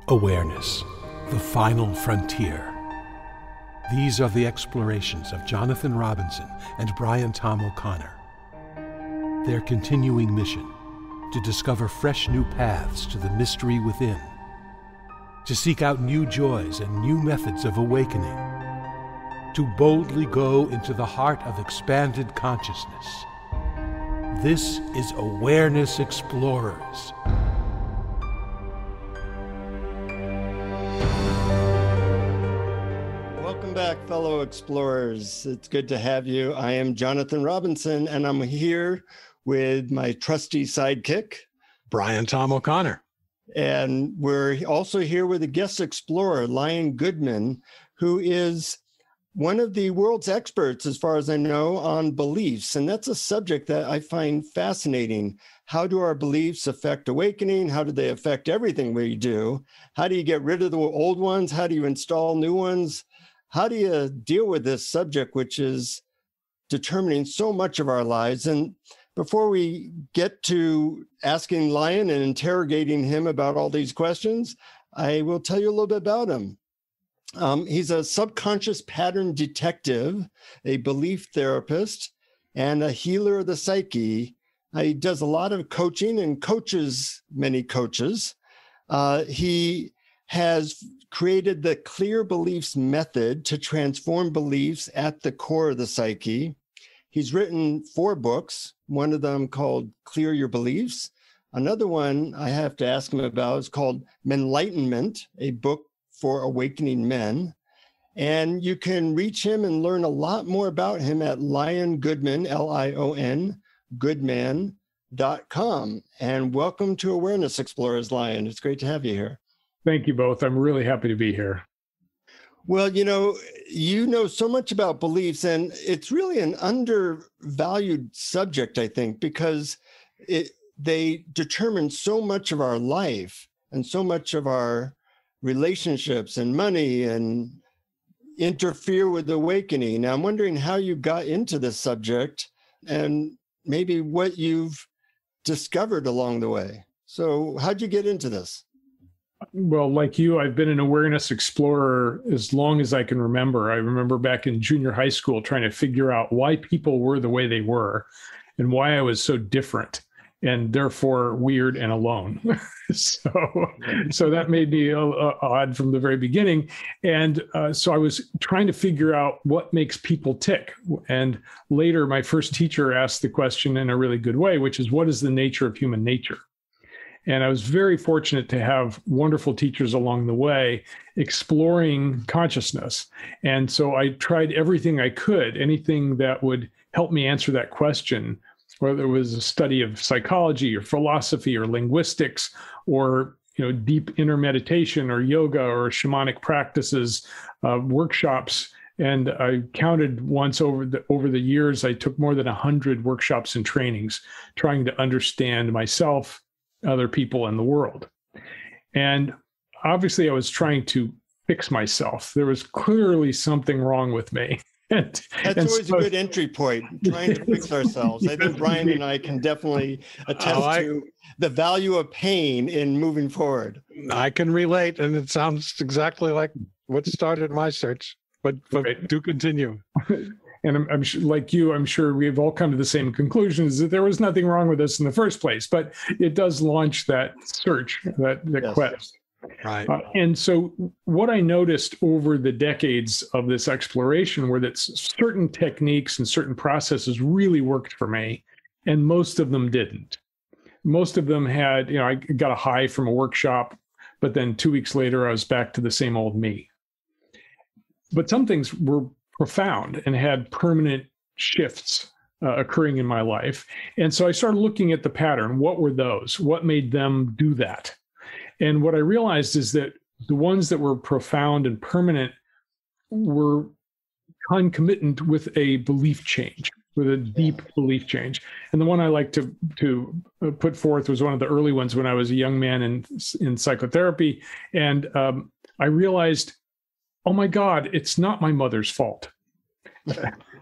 Awareness, the final frontier. These are the explorations of Jonathan Robinson and Brian Tom O'Connor. Their continuing mission, to discover fresh new paths to the mystery within, to seek out new joys and new methods of awakening, to boldly go into the heart of expanded consciousness. This is Awareness Explorers. Welcome back, fellow explorers. It's good to have you. I am Jonathan Robinson, and I'm here with my trusty sidekick, Brian Tom O'Connor. And we're also here with a guest explorer, Lion Goodman, who is one of the world's experts, as far as I know, on beliefs. And that's a subject that I find fascinating. How do our beliefs affect awakening? How do they affect everything we do? How do you get rid of the old ones? How do you install new ones? How do you deal with this subject, which is determining so much of our lives? And before we get to asking Lion and interrogating him about all these questions, I will tell you a little bit about him. He's a subconscious pattern detective, a belief therapist, and a healer of the psyche. He does a lot of coaching and coaches many coaches. He has created the Clear Beliefs method to transform beliefs at the core of the psyche. He's written 4 books, one of them called Clear Your Beliefs. Another one I have to ask him about is called Menlightenment, a book for awakening men. And you can reach him and learn a lot more about him at Lion Goodman, Lion, Goodman.com. And welcome to Awareness Explorers, Lion. It's great to have you here. Thank you both. I'm really happy to be here. Well, you know so much about beliefs, and it's really an undervalued subject, I think, because they determine so much of our life and so much of our relationships and money and interfere with awakening. Now, I'm wondering how you got into this subject and maybe what you've discovered along the way. So how'd you get into this? Well, like you, I've been an awareness explorer as long as I can remember. I remember back in junior high school trying to figure out why people were the way they were and why I was so different and therefore weird and alone. So that made me odd from the very beginning. And so I was trying to figure out what makes people tick. And later, my first teacher asked the question in a really good way, which is, what is the nature of human nature? And I was very fortunate to have wonderful teachers along the way exploring consciousness. And so I tried everything I could, anything that would help me answer that question, whether it was a study of psychology or philosophy or linguistics or deep inner meditation or yoga or shamanic practices, workshops. And I counted once over the years, I took more than 100 workshops and trainings trying to understand myself, other people, and the world. And obviously I was trying to fix myself. There was clearly something wrong with me. That's always a good entry point, trying to fix ourselves. I think Brian and I can definitely attest to the value of pain in moving forward. I can relate, and it sounds exactly like what started my search, but do continue. And I'm sure, like you, I'm sure we've all come to the same conclusions that there was nothing wrong with us in the first place, but it does launch that search, that yes. Quest. Right. And so what I noticed over the decades of this exploration were that certain techniques and certain processes really worked for me, and most of them didn't. Most of them had, I got a high from a workshop, but then 2 weeks later, I was back to the same old me. But some things were profound and had permanent shifts occurring in my life. And so I started looking at the pattern. What were those? What made them do that? And what I realized is that the ones that were profound and permanent were concomitant with a belief change, with a deep belief change. And the one I like to put forth was one of the early ones when I was a young man in psychotherapy. And I realized, oh my God, it's not my mother's fault.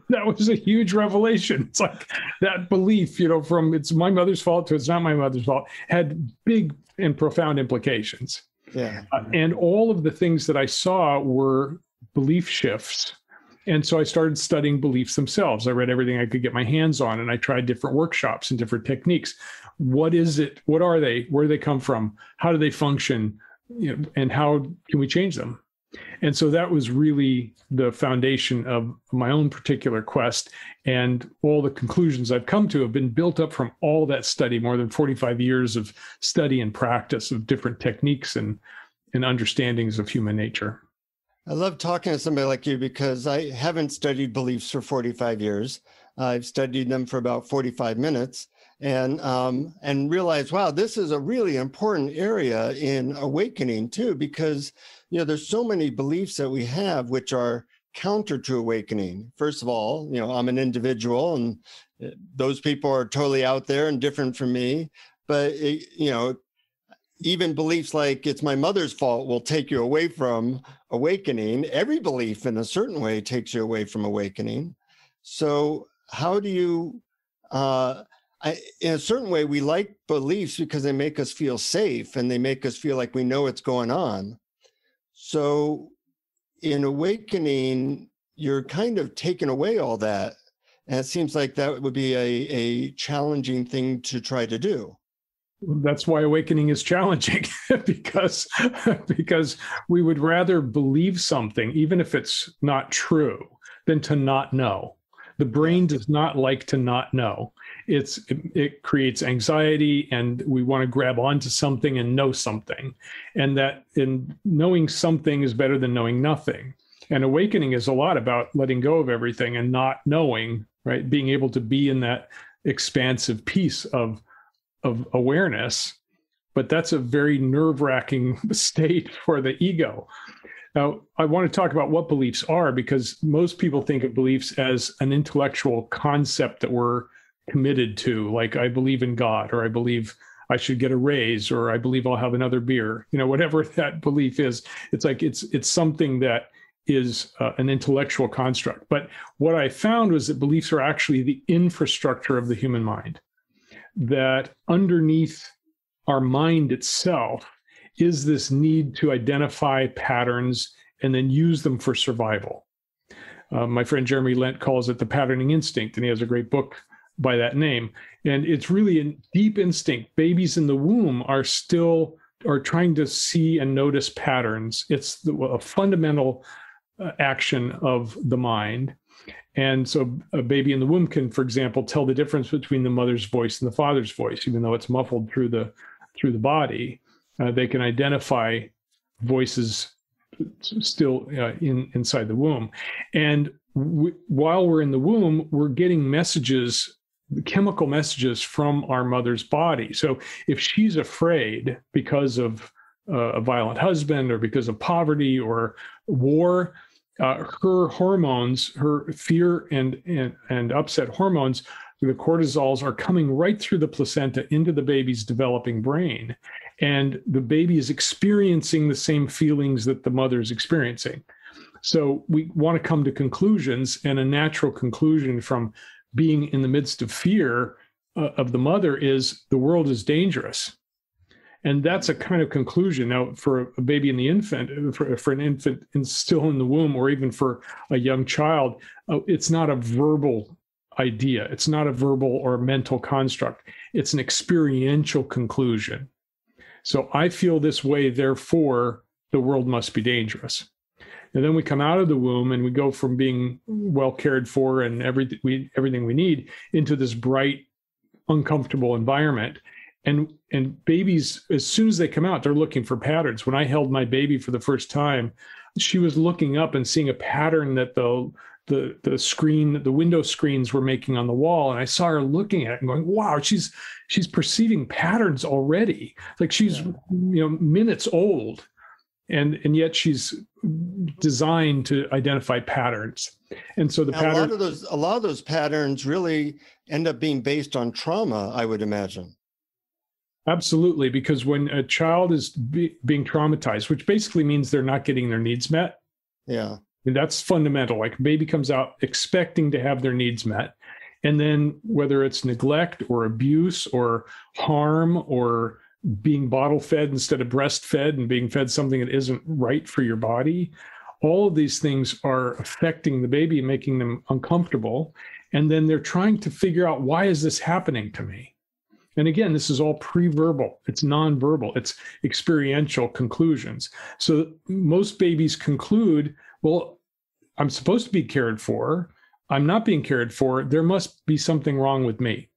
that was a huge revelation. It's like that belief, from it's my mother's fault to it's not my mother's fault, had big and profound implications. Yeah. And all of the things that I saw were belief shifts. And so I started studying beliefs themselves. I read everything I could get my hands on, and I tried different workshops and different techniques. What is it? What are they? Where do they come from? How do they function? And how can we change them? And so that was really the foundation of my own particular quest. And all the conclusions I've come to have been built up from all that study, more than 45 years of study and practice of different techniques and understandings of human nature. I love talking to somebody like you because I haven't studied beliefs for 45 years. I've studied them for about 45 minutes and realized, wow, this is a really important area in awakening too, because there's so many beliefs that we have which are counter to awakening. First of all, I'm an individual, and those people are totally out there and different from me. But even beliefs like it's my mother's fault will take you away from awakening. Every belief in a certain way takes you away from awakening. So how do you, in a certain way, we like beliefs because they make us feel safe and they make us feel like we know what's going on. So in awakening, you're kind of taking away all that. And it seems like that would be a challenging thing to try to do. That's why awakening is challenging, because we would rather believe something, even if it's not true, than to not know. The brain does not like to not know. It creates anxiety, and we want to grab onto something and know something. And that in knowing something is better than knowing nothing. And awakening is a lot about letting go of everything and not knowing, right? Being able to be in that expansive piece of awareness. But that's a very nerve-wracking state for the ego. Now, I want to talk about what beliefs are, because most people think of beliefs as an intellectual concept that we're committed to, like I believe in God, or I believe I should get a raise, or I believe I'll have another beer. Whatever that belief is, it's like it's something that is an intellectual construct. But what I found was that beliefs are actually the infrastructure of the human mind, that underneath our mind itself is this need to identify patterns and then use them for survival. My friend Jeremy Lent calls it the patterning instinct, and he has a great book by that name. And it's really a deep instinct. Babies in the womb are trying to see and notice patterns. It's a fundamental action of the mind. And so a baby in the womb can, for example, tell the difference between the mother's voice and the father's voice, even though it's muffled through the body. They can identify voices still inside the womb. And while we're in the womb, we're getting messages, chemical messages from our mother's body. So if she's afraid because of a violent husband, or because of poverty or war, her hormones, her fear and upset hormones, the cortisols, are coming right through the placenta into the baby's developing brain. And the baby is experiencing the same feelings that the mother is experiencing. So we want to come to conclusions, and a natural conclusion from being in the midst of fear of the mother is the world is dangerous. And that's a kind of conclusion. Now, for a baby in the infant, for an infant still in the womb, or even for a young child, it's not a verbal idea. It's not a verbal or mental construct. It's an experiential conclusion. So I feel this way, therefore, the world must be dangerous. And then we come out of the womb and we go from being well cared for and everything we need into this bright, uncomfortable environment. And babies, as soon as they come out, they're looking for patterns. When I held my baby for the first time, she was looking up and seeing a pattern that the window screens were making on the wall. And I saw her looking at it and going, wow, she's perceiving patterns already. Like she's minutes old. And yet she's designed to identify patterns. And so a lot of those patterns really end up being based on trauma, I would imagine. Absolutely, because when a child is being traumatized, which basically means they're not getting their needs met. Yeah. And that's fundamental. Like, a baby comes out expecting to have their needs met. And then whether it's neglect or abuse or harm or being bottle fed instead of breastfed and being fed something that isn't right for your body, all of these things are affecting the baby and making them uncomfortable. And then they're trying to figure out, why is this happening to me? And again, this is all pre-verbal. It's nonverbal. It's experiential conclusions. So most babies conclude, well, I'm supposed to be cared for. I'm not being cared for. There must be something wrong with me.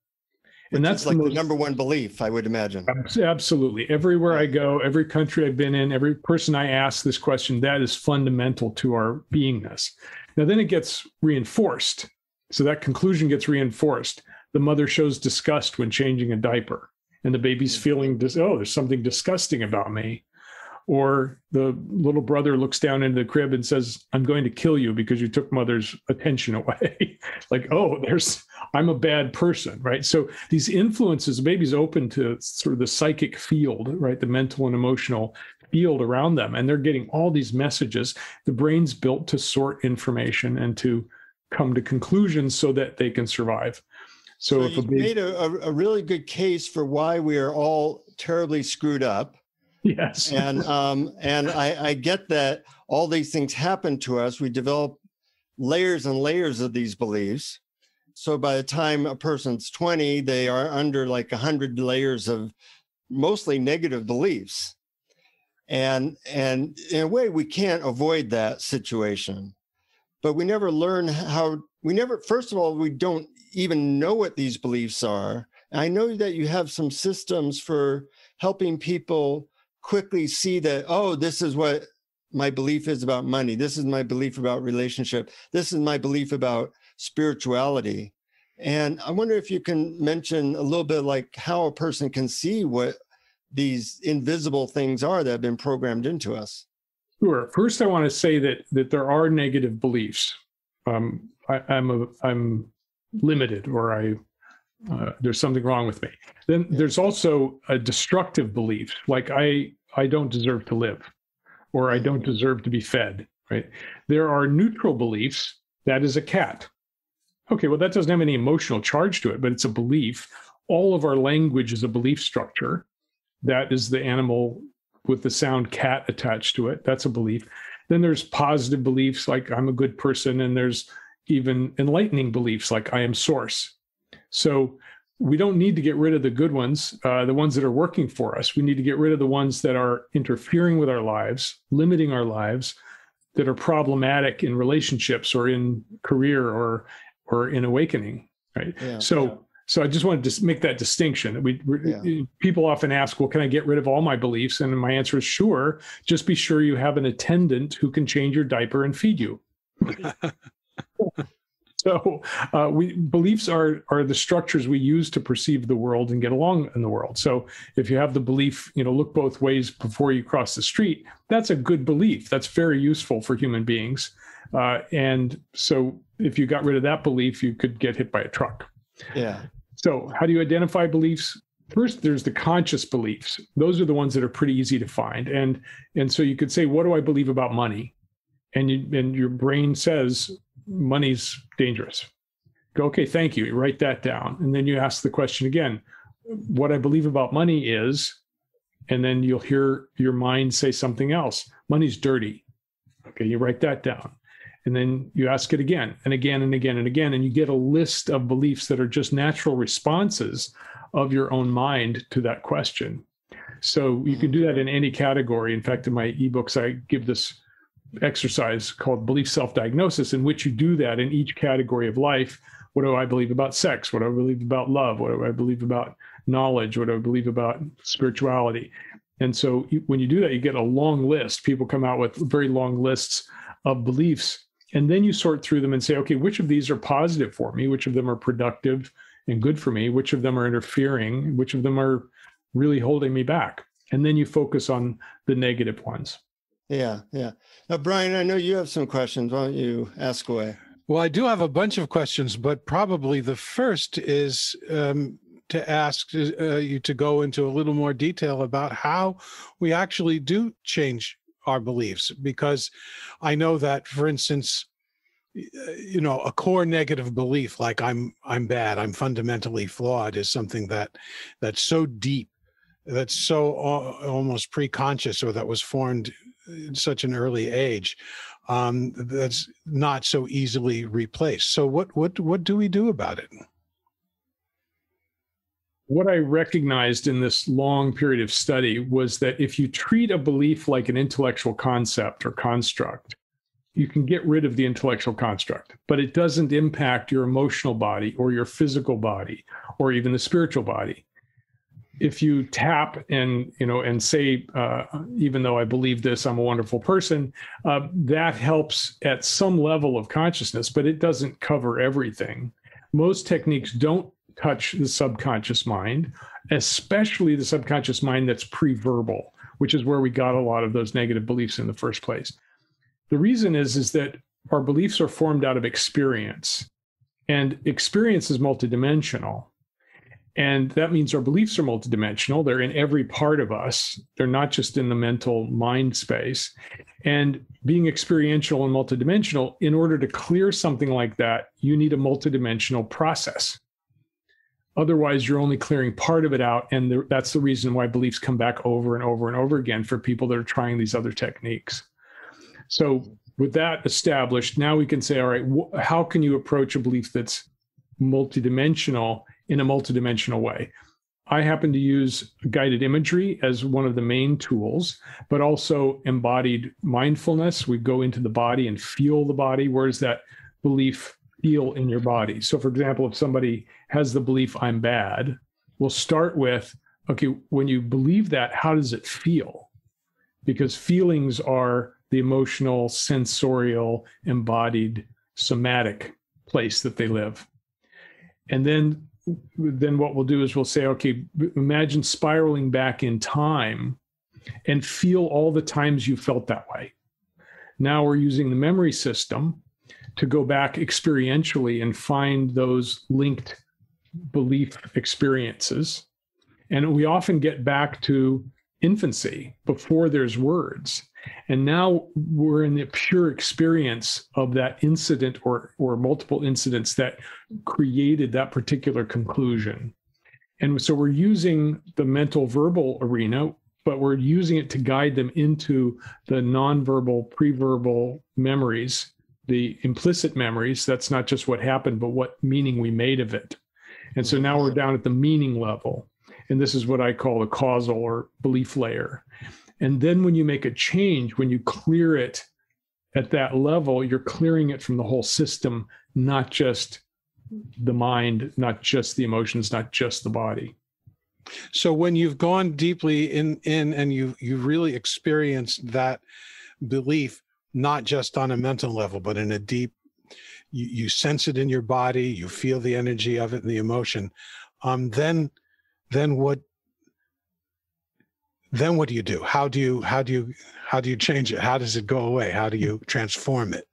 And that's like the number one belief, I would imagine. Absolutely. Everywhere I go, every country I've been in, every person I ask this question, that is fundamental to our beingness. Now, then it gets reinforced. So that conclusion gets reinforced. The mother shows disgust when changing a diaper, and the baby's feeling, oh, there's something disgusting about me. Or the little brother looks down into the crib and says, I'm going to kill you because you took mother's attention away. Like, oh, I'm a bad person, right? So these influences, the baby's open to sort of the psychic field, right? The mental and emotional field around them. And they're getting all these messages. The brain's built to sort information and to come to conclusions so that they can survive. So if you made a really good case for why we are all terribly screwed up. Yes. And I get that all these things happen to us. We develop layers and layers of these beliefs. So by the time a person's 20, they are under like 100 layers of mostly negative beliefs. And in a way, we can't avoid that situation. But we never learn first of all, we don't even know what these beliefs are. And I know that you have some systems for helping people quickly see that, oh, this is what my belief is about money. This is my belief about relationship. This is my belief about spirituality. And I wonder if you can mention a little bit like how a person can see what these invisible things are that have been programmed into us. Sure. First, I want to say that there are negative beliefs. I'm limited, or there's something wrong with me. Then there's also a destructive belief, like I don't deserve to live, or I don't deserve to be fed, right? There are neutral beliefs. That is a cat. Okay, well, that doesn't have any emotional charge to it, but it's a belief. All of our language is a belief structure. That is the animal with the sound cat attached to it. That's a belief. Then there's positive beliefs, like I'm a good person, and there's even enlightening beliefs, like I am source. So we don't need to get rid of the good ones, the ones that are working for us. We need to get rid of the ones that are interfering with our lives, limiting our lives, that are problematic in relationships or in career or in awakening, right? Yeah, so I just wanted to make that distinction. People often ask, well, can I get rid of all my beliefs? And my answer is sure. Just be sure you have an attendant who can change your diaper and feed you. So beliefs are the structures we use to perceive the world and get along in the world. So if you have the belief, look both ways before you cross the street, that's a good belief. That's very useful for human beings. And so if you got rid of that belief, you could get hit by a truck. Yeah. So how do you identify beliefs? First, there's the conscious beliefs. Those are the ones that are pretty easy to find. And so you could say, what do I believe about money? And your brain says, money's dangerous. Go, okay, thank you. You write that down. And then you ask the question again, what I believe about money is, and then you'll hear your mind say something else. Money's dirty. Okay, you write that down. And then you ask it again and again and again and again, and you get a list of beliefs that are just natural responses of your own mind to that question. So you can do that in any category. In fact, in my ebooks, I give this exercise called belief self-diagnosis, in which you do that in each category of life. What do I believe about sex? What do I believe about love? What do I believe about knowledge? What do I believe about spirituality? And so when you do that, you get a long list. People come out with very long lists of beliefs. And then you sort through them and say, okay, which of these are positive for me? Which of them are productive and good for me? Which of them are interfering? Which of them are really holding me back? And then you focus on the negative ones. Yeah. Now, Brian, I know you have some questions. Why don't you ask away? Well, I do have a bunch of questions, but probably the first is to ask you to go into a little more detail about how we actually do change our beliefs? Because I know that, for instance, a core negative belief like I'm bad, I'm fundamentally flawed, is something that's so deep, that's so almost pre-conscious, or that was formed in such an early age, that's not so easily replaced. So what do we do about it? What I recognized in this long period of study was that if you treat a belief like an intellectual concept or construct, you can get rid of the intellectual construct, but it doesn't impact your emotional body or your physical body or even the spiritual body. If you tap and say, even though I believe this, I'm a wonderful person, that helps at some level of consciousness, but it doesn't cover everything. Most techniques don't touch the subconscious mind, especially the subconscious mind that's pre-verbal, which is where we got a lot of those negative beliefs in the first place. The reason is that our beliefs are formed out of experience, and experience is multidimensional. And that means our beliefs are multidimensional. They're in every part of us. They're not just in the mental mind space. And being experiential and multidimensional, in order to clear something like that, you need a multidimensional process. Otherwise, you're only clearing part of it out. And that's the reason why beliefs come back over and over and over again for people that are trying these other techniques. So with that established, now we can say, all right, how can you approach a belief that's multidimensional in a multidimensional way? I happen to use guided imagery as one of the main tools, but also embodied mindfulness. We go into the body and feel the body. Where does that belief feel in your body? So for example, if somebody has the belief I'm bad, we'll start with, okay, when you believe that, how does it feel? Because feelings are the emotional, sensorial, embodied, somatic place that they live. And then what we'll do is we'll say, okay, imagine spiraling back in time and feel all the times you felt that way. Now we're using the memory system to go back experientially and find those linked belief experiences. And we often get back to infancy before there's words. And now we're in the pure experience of that incident or multiple incidents that created that particular conclusion. And so we're using the mental verbal arena, but we're using it to guide them into the nonverbal, pre-verbal memories, the implicit memories. That's not just what happened, but what meaning we made of it. And so now we're down at the meaning level. And this is what I call the causal or belief layer. And then when you make a change, when you clear it at that level, you're clearing it from the whole system, not just the mind, not just the emotions, not just the body. So when you've gone deeply in and you've really experienced that belief, not just on a mental level, but in a deep, you sense it in your body, you feel the energy of it and the emotion, then what do you do? How do you change it? How does it go away? How do you transform it?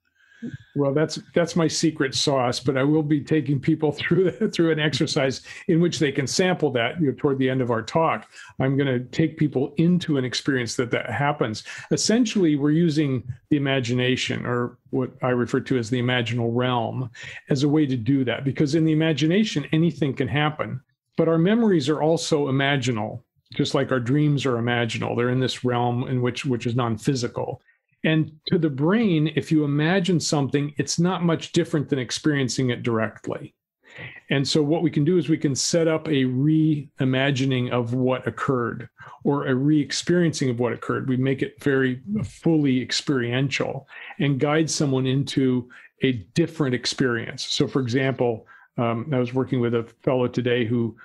Well, that's my secret sauce, but I will be taking people through an exercise in which they can sample that, toward the end of our talk. I'm going to take people into an experience that happens. Essentially, we're using the imagination, or what I refer to as the imaginal realm, as a way to do that, because in the imagination, anything can happen, but our memories are also imaginal. Just like our dreams are imaginal. They're in this realm in which is non-physical. And to the brain, if you imagine something, it's not much different than experiencing it directly. And so what we can do is we can set up a reimagining of what occurred, or a re-experiencing of what occurred. We make it very fully experiential and guide someone into a different experience. So for example, I was working with a fellow today who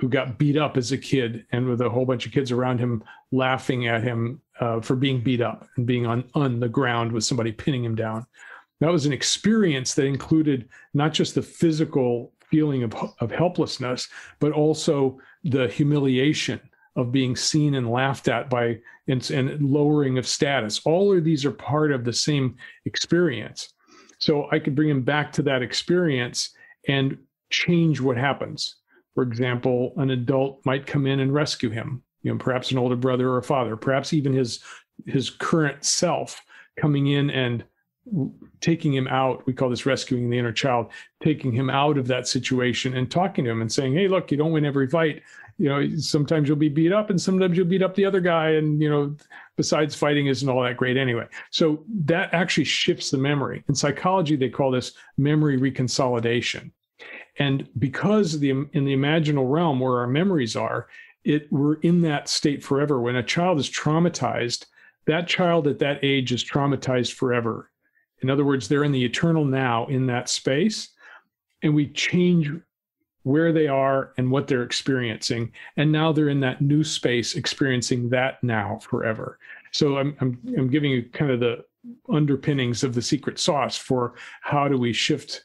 got beat up as a kid, and with a whole bunch of kids around him laughing at him for being beat up and being on the ground with somebody pinning him down. That was an experience that included not just the physical feeling of helplessness, but also the humiliation of being seen and laughed at and lowering of status. All of these are part of the same experience. So I could bring him back to that experience and change what happens. For example, an adult might come in and rescue him, perhaps an older brother or a father, perhaps even his his current self coming in and taking him out. We call this rescuing the inner child, taking him out of that situation and talking to him and saying, hey, look, you don't win every fight. Sometimes you'll be beat up and sometimes you'll beat up the other guy. And, besides, fighting isn't all that great anyway. So that actually shifts the memory. In psychology, they call this memory reconsolidation. And because in the imaginal realm where our memories are, we're in that state forever. When a child is traumatized, that child at that age is traumatized forever. In other words, they're in the eternal now in that space, and we change where they are and what they're experiencing. And now they're in that new space experiencing that now forever. So I'm giving you kind of the underpinnings of the secret sauce for how do we shift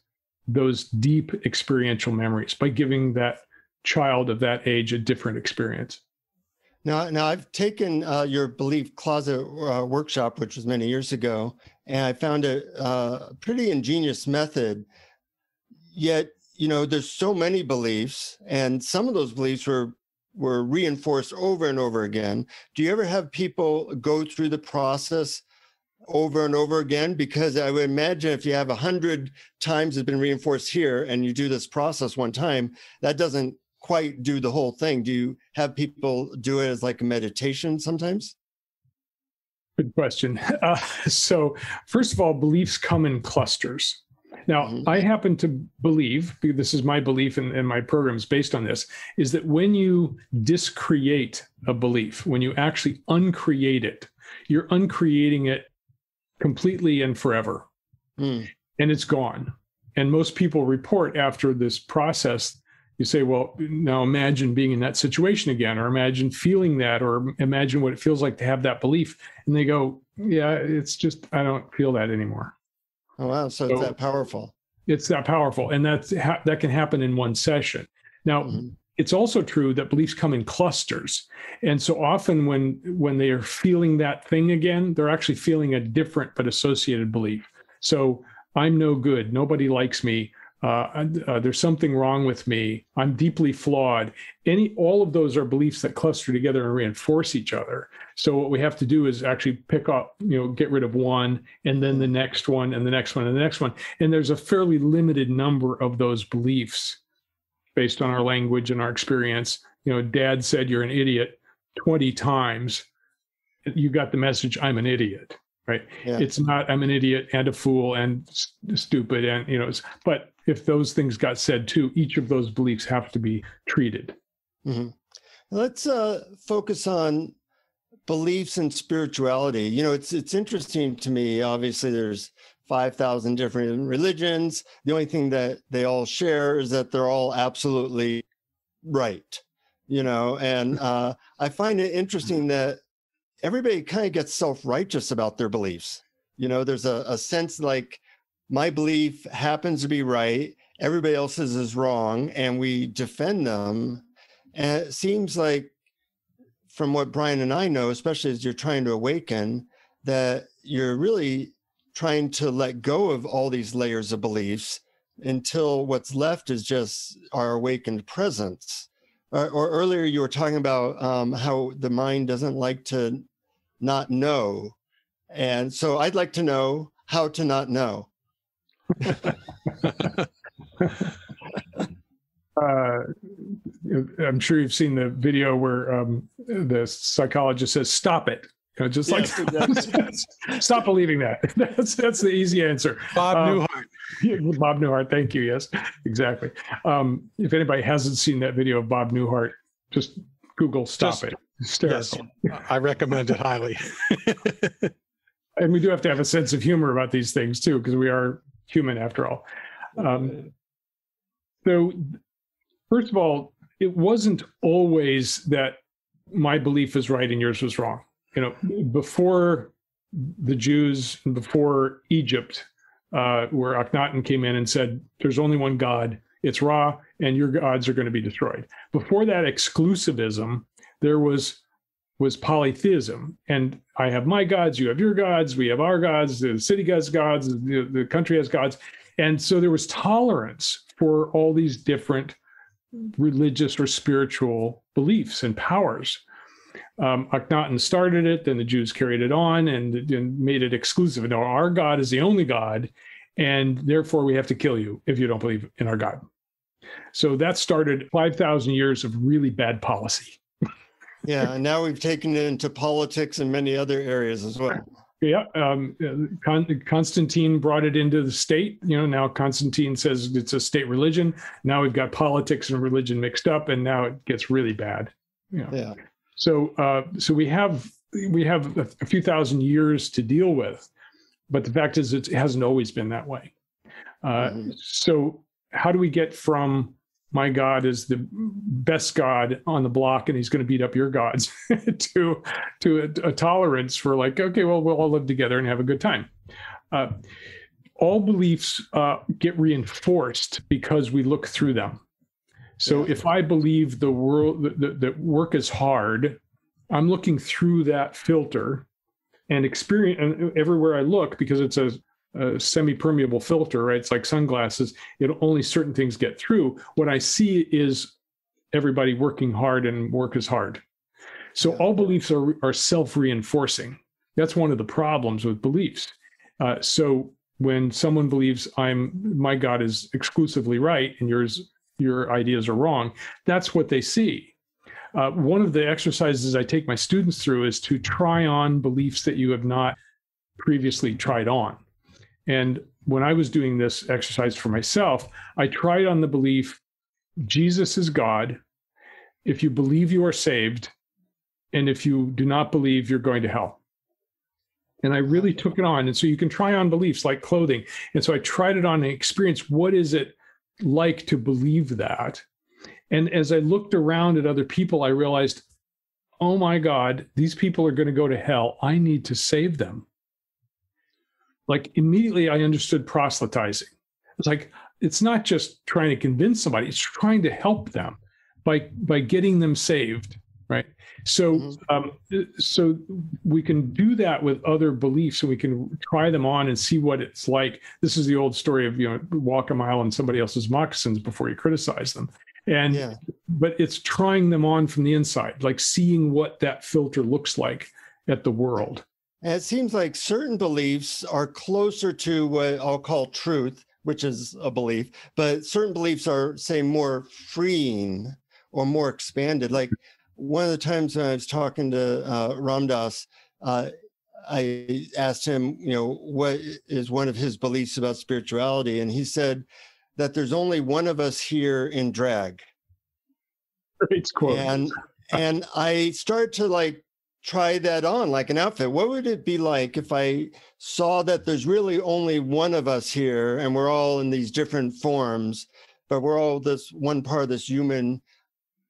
those deep experiential memories by giving that child of that age a different experience. Now I've taken your Belief Closet workshop, which was many years ago, and I found it a pretty ingenious method. Yet, there's so many beliefs, and some of those beliefs were reinforced over and over again. Do you ever have people go through the process over and over again? Because I would imagine if you have 100 times it's been reinforced here, and you do this process one time, that doesn't quite do the whole thing. Do you have people do it as like a meditation sometimes? Good question. So first of all, beliefs come in clusters. Now, I happen to believe, because this is my belief and my program is based on this, is that when you discreate a belief, when you actually uncreate it, you're uncreating it completely and forever. And it's gone. And most people report after this process, you say, well, now imagine being in that situation again, or imagine feeling that, or imagine what it feels like to have that belief. And they go, yeah, it's just, I don't feel that anymore. Oh, wow. So it's that powerful. It's that powerful. And that can happen in one session. Now, it's also true that beliefs come in clusters. And so often when they are feeling that thing again, they're actually feeling a different but associated belief. So I'm no good. Nobody likes me. There's something wrong with me. I'm deeply flawed. All of those are beliefs that cluster together and reinforce each other. So what we have to do is actually pick up, get rid of one, and then the next one, and the next one, and the next one. And there's a fairly limited number of those beliefs based on our language and our experience. Dad said you're an idiot 20 times. You got the message, I'm an idiot, right? Yeah. It's not, I'm an idiot and a fool and stupid. And, but if those things got said too, each of those beliefs have to be treated. Let's focus on beliefs and spirituality. It's interesting to me. Obviously, there's 5,000 different religions. The only thing that they all share is that they're all absolutely right. And I find it interesting that everybody kind of gets self-righteous about their beliefs. There's a sense like, my belief happens to be right, everybody else's is wrong, and we defend them. And it seems like, from what Brian and I know, especially as you're trying to awaken, that you're really trying to let go of all these layers of beliefs until what's left is just our awakened presence. Or earlier you were talking about how the mind doesn't like to not know. And so I'd like to know how to not know. I'm sure you've seen the video where the psychologist says, stop it. Just yes, like, stop believing that. That's the easy answer. Bob Newhart. Bob Newhart. Thank you. Yes, exactly. If anybody hasn't seen that video of Bob Newhart, just Google stop it. Hysterical. Yes, I recommend it highly. And we do have to have a sense of humor about these things too, because we are human after all. So first of all, it wasn't always that my belief was right and yours was wrong. Before the Jews, before Egypt, where Akhenaten came in and said, there's only one God, it's Ra, and your gods are going to be destroyed. Before that exclusivism, there was polytheism. And I have my gods, you have your gods, we have our gods, the city has gods, the country has gods. And so there was tolerance for all these different religious or spiritual beliefs and powers. Akhenaten started it, then the Jews carried it on and made it exclusive. No, our God is the only God, and therefore we have to kill you if you don't believe in our God. So that started 5,000 years of really bad policy. Yeah, and now we've taken it into politics and many other areas as well. Yeah, Constantine brought it into the state. Now Constantine says it's a state religion. Now we've got politics and religion mixed up, and now it gets really bad. Yeah. So we have a few thousand years to deal with, but the fact is it hasn't always been that way. So how do we get from my God is the best God on the block and he's going to beat up your gods to a tolerance for like, okay, well, we'll all live together and have a good time. All beliefs get reinforced because we look through them. So if I believe the world, that work is hard, I'm looking through that filter and experience, and everywhere I look, because it's a semi-permeable filter, right? It's like sunglasses. Only certain things get through. What I see is everybody working hard and work is hard. So all beliefs are self-reinforcing. That's one of the problems with beliefs. So when someone believes my God is exclusively right and your ideas are wrong, that's what they see. One of the exercises I take my students through is to try on beliefs that you have not previously tried on. And when I was doing this exercise for myself, I tried on the belief, Jesus is God. If you believe, you are saved. And if you do not believe, you're going to hell. And I really took it on. And so you can try on beliefs like clothing. And so I tried it on and experienced what is it like to believe that. And as I looked around at other people, I realized, oh my God, these people are going to go to hell. I need to save them. Like immediately I understood proselytizing. It's like, it's not just trying to convince somebody, it's trying to help them by getting them saved, right? So, so we can do that with other beliefs and we can try them on and see what it's like. This is the old story of, walk a mile in somebody else's moccasins before you criticize them. And, but it's trying them on from the inside, like seeing what that filter looks like at the world. And it seems like certain beliefs are closer to what I'll call truth, which is a belief, but certain beliefs are, say, more freeing or more expanded. Like one of the times when I was talking to Ram Dass, I asked him, what is one of his beliefs about spirituality? And he said that there's only one of us here in drag. Great quote. And I started to try that on like an outfit. What would it be like if I saw that there's really only one of us here and we're all in these different forms, but we're all this one part of this human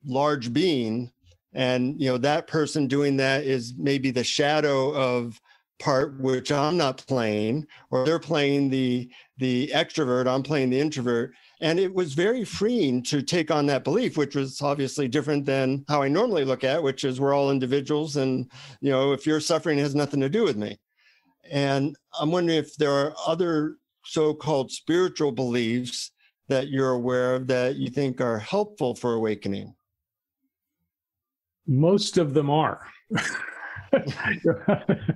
large being. And, that person doing that is maybe the shadow of part which I'm not playing, or they're playing the extrovert, I'm playing the introvert. And it was very freeing to take on that belief, which was obviously different than how I normally look at, which is we're all individuals. And, if you're suffering, it has nothing to do with me. And I'm wondering if there are other so-called spiritual beliefs that you're aware of that you think are helpful for awakening. Most of them are.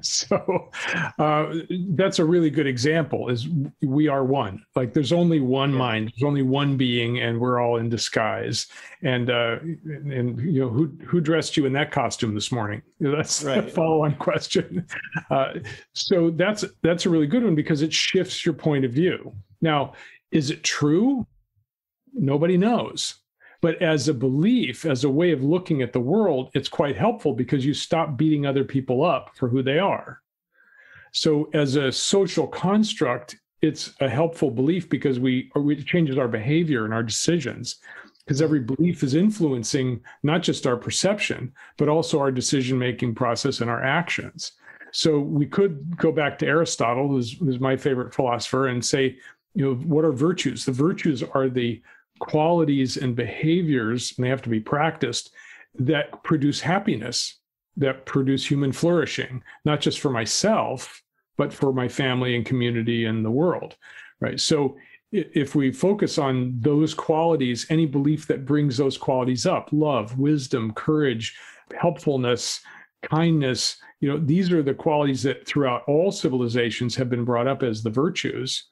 So that's a really good example, is we are one. Like there's only one mind, there's only one being, and we're all in disguise. And who dressed you in that costume this morning? That's right. A follow-on question. So that's a really good one because it shifts your point of view. Now, is it true? Nobody knows. But as a belief, as a way of looking at the world, it's quite helpful because you stop beating other people up for who they are. So as a social construct, it's a helpful belief because it changes our behavior and our decisions, because every belief is influencing not just our perception, but also our decision-making process and our actions. So we could go back to Aristotle, who's my favorite philosopher, and say, what are virtues? The virtues are the qualities and behaviors, and they have to be practiced, that produce happiness, that produce human flourishing, not just for myself, but for my family and community and the world, right? So if we focus on those qualities, any belief that brings those qualities up, love, wisdom, courage, helpfulness, kindness, these are the qualities that throughout all civilizations have been brought up as the virtues.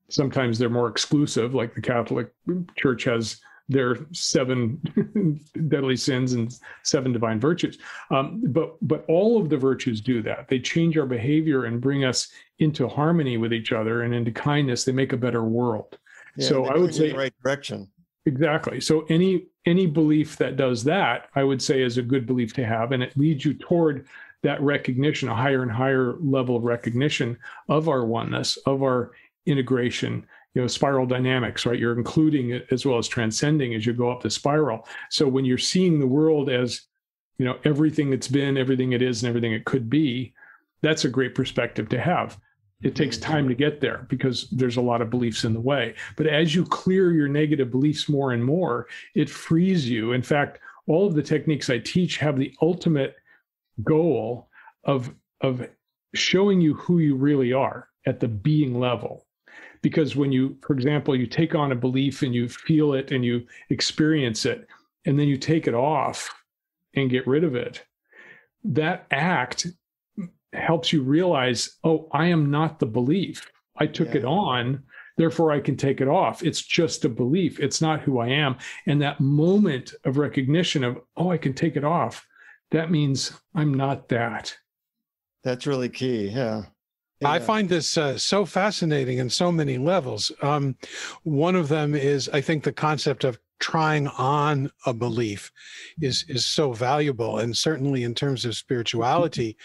Sometimes they're more exclusive, like the Catholic Church has their 7 deadly sins and 7 divine virtues. But all of the virtues do that. They change our behavior and bring us into harmony with each other and into kindness. They make a better world. Yeah, so I would say in the right direction. Exactly. So any belief that does that, I would say, is a good belief to have, and it leads you toward that recognition, a higher and higher level of recognition of our oneness, of our integration, spiral dynamics, right? You're including it as well as transcending as you go up the spiral. So when you're seeing the world as, everything it's been, everything it is, and everything it could be, that's a great perspective to have. It takes time to get there because there's a lot of beliefs in the way. But as you clear your negative beliefs more and more, it frees you. In fact, all of the techniques I teach have the ultimate goal of showing you who you really are at the being level. Because when you, for example, you take on a belief and you feel it and you experience it, and then you take it off and get rid of it, that act helps you realize, oh, I am not the belief. I took it on, therefore I can take it off. It's just a belief. It's not who I am. And that moment of recognition of, oh, I can take it off, that means I'm not that. That's really key. Yeah. I find this so fascinating in so many levels. One of them is, I think, the concept of trying on a belief is so valuable. And certainly in terms of spirituality,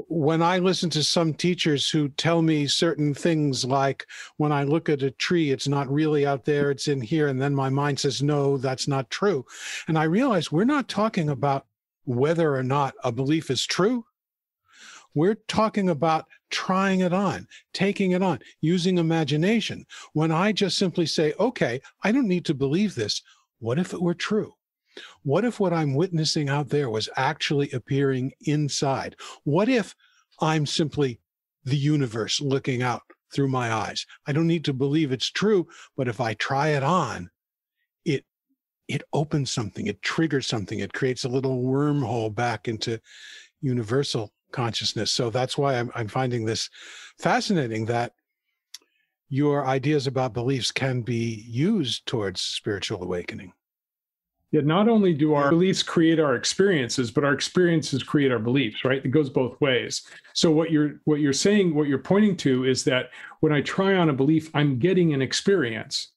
when I listen to some teachers who tell me certain things like, when I look at a tree, it's not really out there, it's in here. And then my mind says, no, that's not true. And I realize we're not talking about whether or not a belief is true. We're talking about trying it on, taking it on, using imagination. When I just simply say, okay, I don't need to believe this. What if it were true? What if what I'm witnessing out there was actually appearing inside? What if I'm simply the universe looking out through my eyes? I don't need to believe it's true, but if I try it on, it opens something, it triggers something, it creates a little wormhole back into universal consciousness. So that's why I'm finding this fascinating, that your ideas about beliefs can be used towards spiritual awakening. Yeah, not only do our beliefs create our experiences, but our experiences create our beliefs, right? It goes both ways. So what you're saying, what you're pointing to is that when I try on a belief, I'm getting an experience.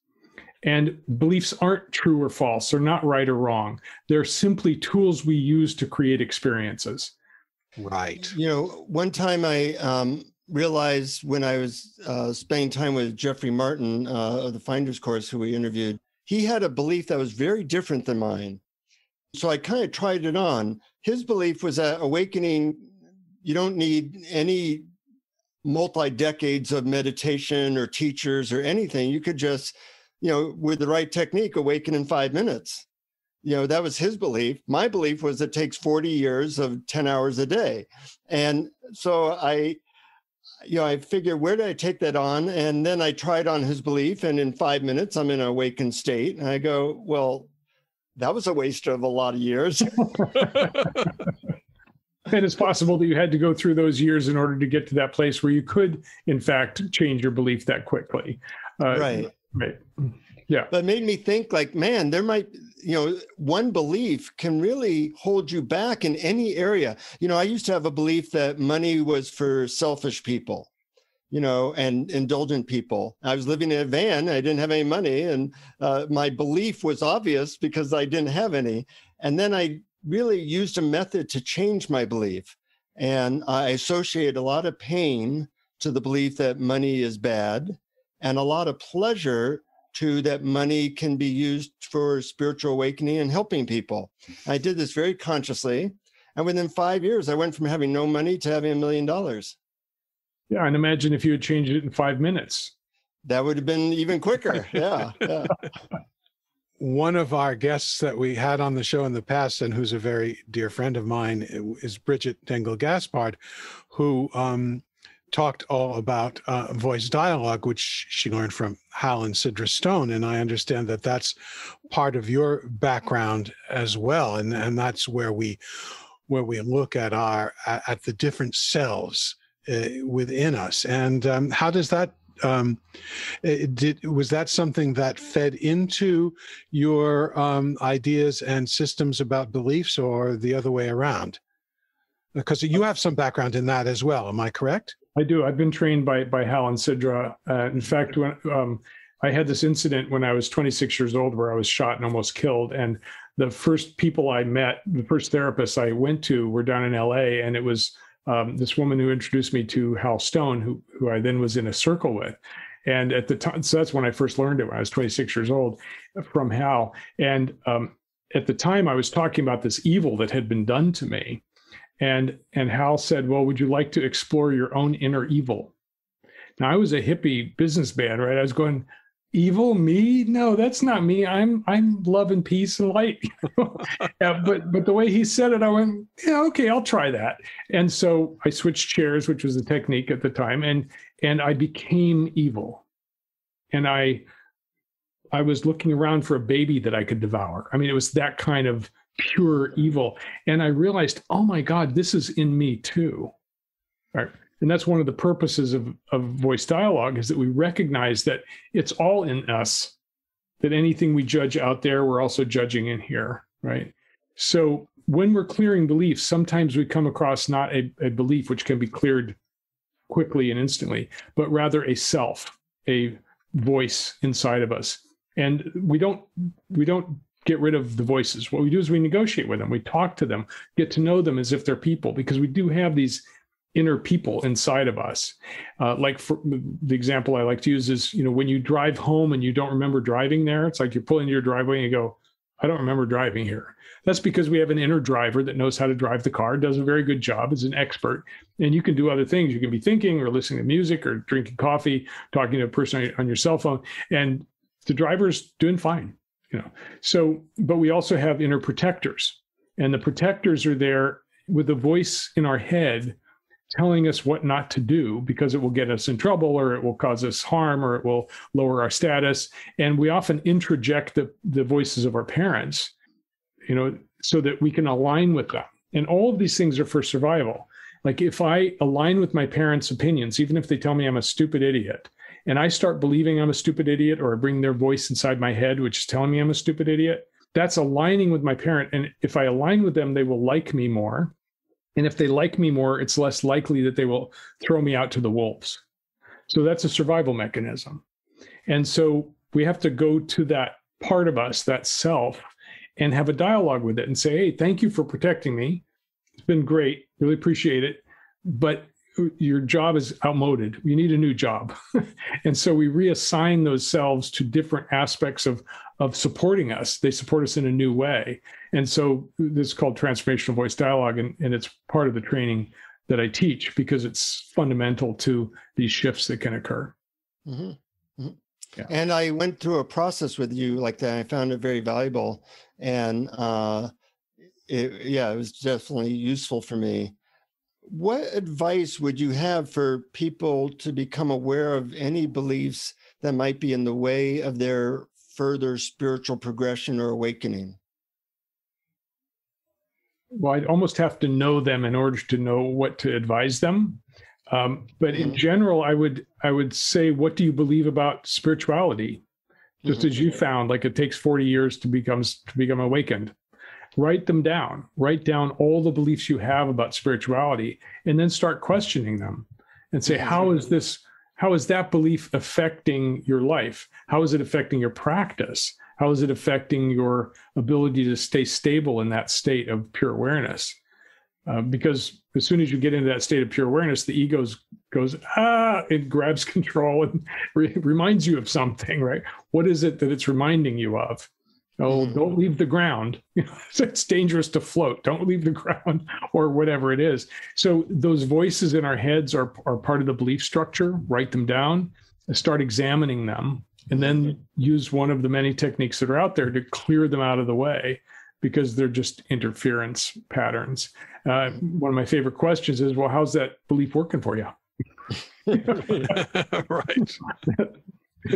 And beliefs aren't true or false. They're not right or wrong. They're simply tools we use to create experiences. Right. One time I realized when I was spending time with Jeffrey Martin of the Finder's Course, who we interviewed, he had a belief that was very different than mine. So I kind of tried it on. His belief was that awakening, you don't need any multi-decades of meditation or teachers or anything. You could just, with the right technique, awaken in 5 minutes. That was his belief. My belief was it takes 40 years of 10 hours a day. And so I figured, where did I take that on? And then I tried on his belief, and in 5 minutes, I'm in an awakened state. And I go, well, that was a waste of a lot of years. And it's possible that you had to go through those years in order to get to that place where you could, in fact, change your belief that quickly. Right. Yeah. But it made me think, like, man, there might, one belief can really hold you back in any area. I used to have a belief that money was for selfish people, and indulgent people. I was living in a van. I didn't have any money. And my belief was obvious because I didn't have any. And then I really used a method to change my belief. And I associate a lot of pain to the belief that money is bad, and a lot of pleasure to that money can be used for spiritual awakening and helping people. I did this very consciously. And within 5 years, I went from having no money to having $1 million. Yeah. And imagine if you had changed it in 5 minutes. That would have been even quicker. Yeah. One of our guests that we had on the show in the past, and who's a very dear friend of mine, is Bridget Dengel-Gaspard, who talked all about voice dialogue, which she learned from Hal and Sidra Stone. And I understand that that's part of your background as well. And that's where we where we look at at the different selves within us. And how does that was that something that fed into your ideas and systems about beliefs, or the other way around? Because you have some background in that as well. Am I correct? I do. I've been trained by Hal and Sidra. In fact, when I had this incident when I was 26 years old where I was shot and almost killed. And the first people I met, the first therapists I went to were down in LA. And it was this woman who introduced me to Hal Stone, who I then was in a circle with. And at the time, so that's when I first learned it, when I was 26 years old, from Hal. And at the time, I was talking about this evil that had been done to me. And Hal said, well, would you like to explore your own inner evil? Now, I was a hippie businessman, right? I was going, evil, me? No, that's not me. I'm love and peace and light. Yeah, but the way he said it, I went, yeah, okay, I'll try that. And so I switched chairs, which was the technique at the time, and I became evil. And I was looking around for a baby that I could devour. I mean, it was that kind of pure evil. And I realized, oh my God, this is in me too. Right. And that's one of the purposes of voice dialogue, is that we recognize that it's all in us, that anything we judge out there, we're also judging in here, right? So when we're clearing beliefs, sometimes we come across not a belief which can be cleared quickly and instantly, but rather a self, a voice inside of us. And we don't get rid of the voices. What we do is we negotiate with them. We talk to them, get to know them as if they're people, because we do have these inner people inside of us. Like for the example I like to use is, when you drive home and you don't remember driving there, it's like you pull into your driveway and you go, I don't remember driving here. That's because we have an inner driver that knows how to drive the car, does a very good job, is an expert. And you can do other things. You can be thinking or listening to music or drinking coffee, talking to a person on your cell phone, and the driver's doing fine. So, but we also have inner protectors, and the protectors are there with a voice in our head telling us what not to do, because it will get us in trouble, or it will cause us harm, or it will lower our status. And we often introject the voices of our parents, so that we can align with them. And all of these things are for survival. Like if I align with my parents' opinions, even if they tell me I'm a stupid idiot, and I start believing I'm a stupid idiot, or I bring their voice inside my head, which is telling me I'm a stupid idiot, that's aligning with my parent. And if I align with them, they will like me more. And if they like me more, it's less likely that they will throw me out to the wolves. So that's a survival mechanism. And so we have to go to that part of us, that self, and have a dialogue with it and say, hey, thank you for protecting me. It's been great. Really appreciate it. But your job is outmoded. You need a new job. And so we reassign those selves to different aspects of supporting us. They support us in a new way. And so this is called transformational voice dialogue. And it's part of the training that I teach, because it's fundamental to these shifts that can occur. Mm-hmm. Mm-hmm. Yeah. And I went through a process with you like that. I found it very valuable. And it was definitely useful for me. What advice would you have for people to become aware of any beliefs that might be in the way of their further spiritual progression or awakening? Well, I'd almost have to know them in order to know what to advise them. But in general, I would say, what do you believe about spirituality? Just as you found, like it takes 40 years to become awakened. Write them down. Write down all the beliefs you have about spirituality, and then start questioning them and say, how is that belief affecting your life? How is it affecting your practice? How is it affecting your ability to stay stable in that state of pure awareness? Because as soon as you get into that state of pure awareness, the ego goes, it grabs control and reminds you of something, right? What is it that it's reminding you of? Oh, don't leave the ground. It's dangerous to float. Don't leave the ground, or whatever it is. So those voices in our heads are part of the belief structure. Write them down and start examining them, and then use one of the many techniques that are out there to clear them out of the way, because they're just interference patterns. One of my favorite questions is, well, how's that belief working for you? Right.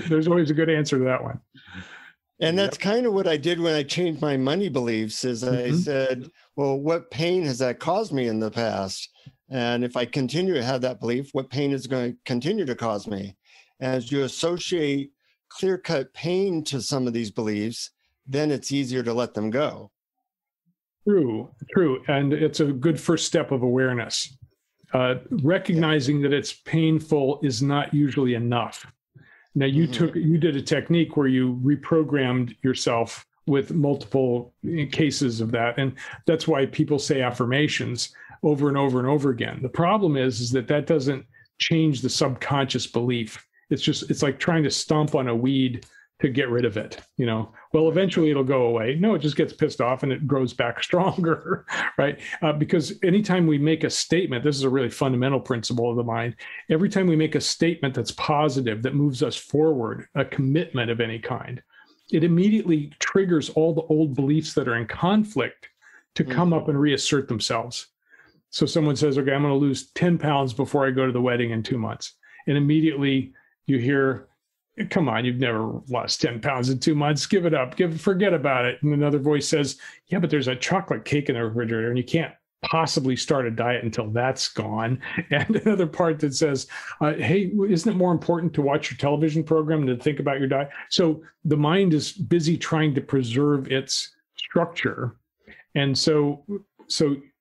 There's always a good answer to that one. And that's kind of what I did when I changed my money beliefs is I said, well, what pain has that caused me in the past? And if I continue to have that belief, what pain is going to continue to cause me? As you associate clear-cut pain to some of these beliefs, then it's easier to let them go. True. And it's a good first step of awareness. Recognizing that it's painful is not usually enough. Now, you did a technique where you reprogrammed yourself with multiple cases of that. And that's why people say affirmations over and over and over again. The problem is that doesn't change the subconscious belief. It's like trying to stomp on a weed to get rid of it. Well, eventually it'll go away. No, it just gets pissed off and it grows back stronger, right? Because anytime we make a statement, this is a really fundamental principle of the mind. Every time we make a statement that's positive, that moves us forward, a commitment of any kind, it immediately triggers all the old beliefs that are in conflict to come up and reassert themselves. So someone says, okay, I'm going to lose 10 pounds before I go to the wedding in 2 months. And immediately you hear, come on, you've never lost 10 pounds in 2 months. Give it up. Forget about it. And another voice says, yeah, but there's a chocolate cake in the refrigerator and you can't possibly start a diet until that's gone. And another part that says, hey, isn't it more important to watch your television program than to think about your diet? So the mind is busy trying to preserve its structure. And so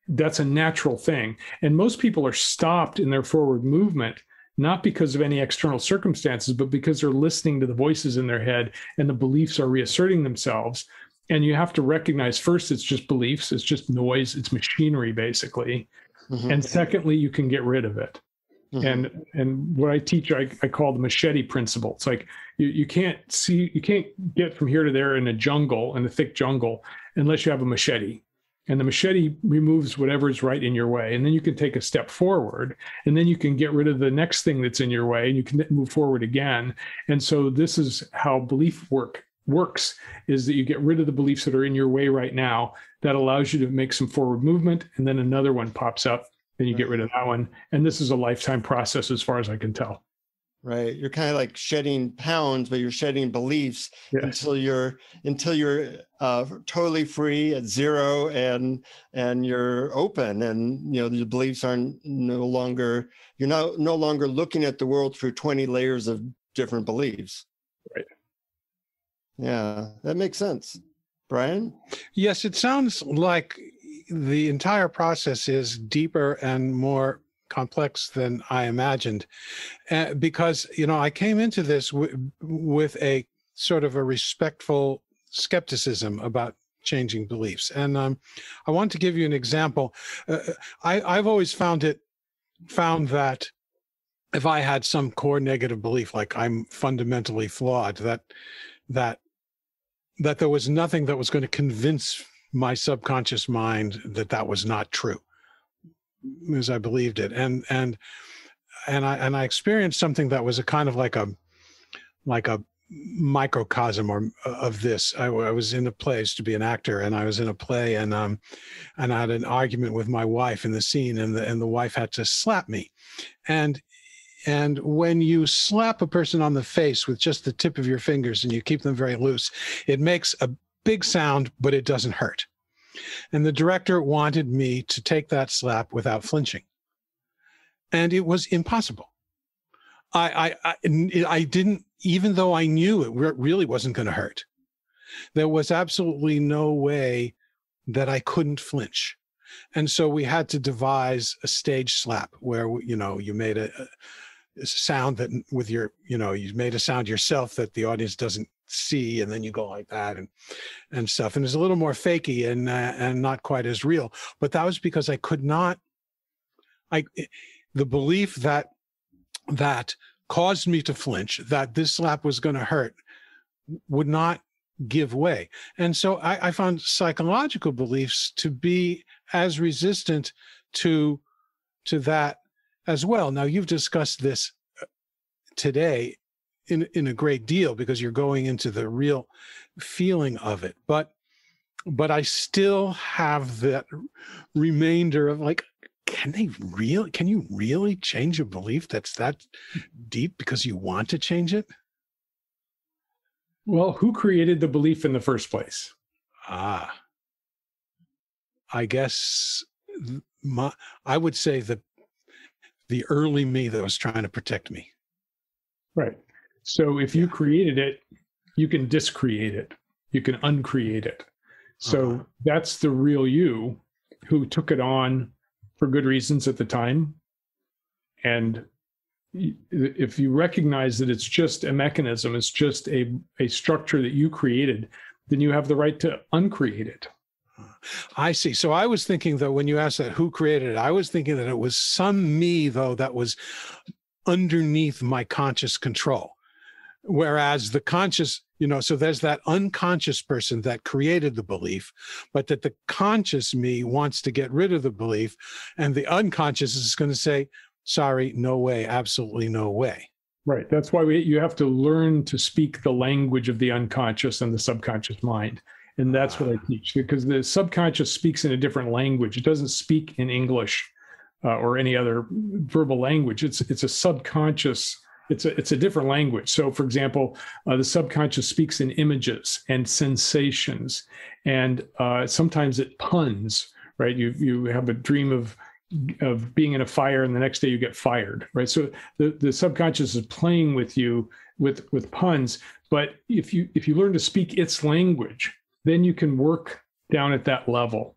that's a natural thing. And most people are stopped in their forward movement not because of any external circumstances, but because they're listening to the voices in their head and the beliefs are reasserting themselves. And you have to recognize first, it's just beliefs, it's just noise, it's machinery, basically. And secondly, you can get rid of it. And what I teach, I call the Machete Principle. It's like you can't get from here to there in a thick jungle, unless you have a machete. And the machete removes whatever is right in your way. And then you can take a step forward, and then you can get rid of the next thing that's in your way, and you can move forward again. And so this is how belief works, is that you get rid of the beliefs that are in your way right now. That allows you to make some forward movement, and then another one pops up, and you get rid of that one. And this is a lifetime process as far as I can tell. Right. You're kind of like shedding pounds, but you're shedding beliefs until you're totally free at zero and you're open, and the beliefs are no longer, you're no longer looking at the world through 20 layers of different beliefs. Right. Yeah, that makes sense. Brian? Yes, it sounds like the entire process is deeper and more complex than I imagined, because I came into this with a sort of a respectful skepticism about changing beliefs, and I want to give you an example. I've always found that if I had some core negative belief, like I'm fundamentally flawed, that there was nothing that was going to convince my subconscious mind that was not true, as I believed it. And I experienced something that was a kind of like a microcosm of this. I was in a play, I used to be an actor, and I was in a play, and I had an argument with my wife in the scene, and the wife had to slap me. And when you slap a person on the face with just the tip of your fingers and you keep them very loose, it makes a big sound, but it doesn't hurt. And the director wanted me to take that slap without flinching. And it was impossible. I didn't, even though I knew it really wasn't going to hurt. There was absolutely no way that I couldn't flinch. And so we had to devise a stage slap where, you made a sound that with your, you made a sound yourself that the audience doesn't see, and then you go like that and stuff. And it's a little more fakey and not quite as real. But that was because I could not, the belief that caused me to flinch, that this slap was going to hurt, would not give way. And so I found psychological beliefs to be as resistant to that as well. Now, you've discussed this today in a great deal because you're going into the real feeling of it. But I still have that remainder of like, can you really change a belief that's that deep because you want to change it? Well, who created the belief in the first place? I guess I would say the early me that was trying to protect me. Right. So if you created it, you can discreate it. You can uncreate it. So that's the real you who took it on for good reasons at the time. And if you recognize that it's just a mechanism, it's just a structure that you created, then you have the right to uncreate it. I see. So I was thinking, though, when you asked that who created it, I was thinking that it was some me, though, that was underneath my conscious control. Whereas the conscious, so there's that unconscious person that created the belief, but that the conscious me wants to get rid of the belief, and the unconscious is going to say, sorry, no way, absolutely no way. Right. That's why you have to learn to speak the language of the unconscious and the subconscious mind. And that's what I teach, because the subconscious speaks in a different language. It doesn't speak in English or any other verbal language. It's a subconscious. It's a different language. So, for example, the subconscious speaks in images and sensations, and sometimes it puns. Right? You have a dream of being in a fire, and the next day you get fired. Right? So the subconscious is playing with you with puns. But if you learn to speak its language, then you can work down at that level.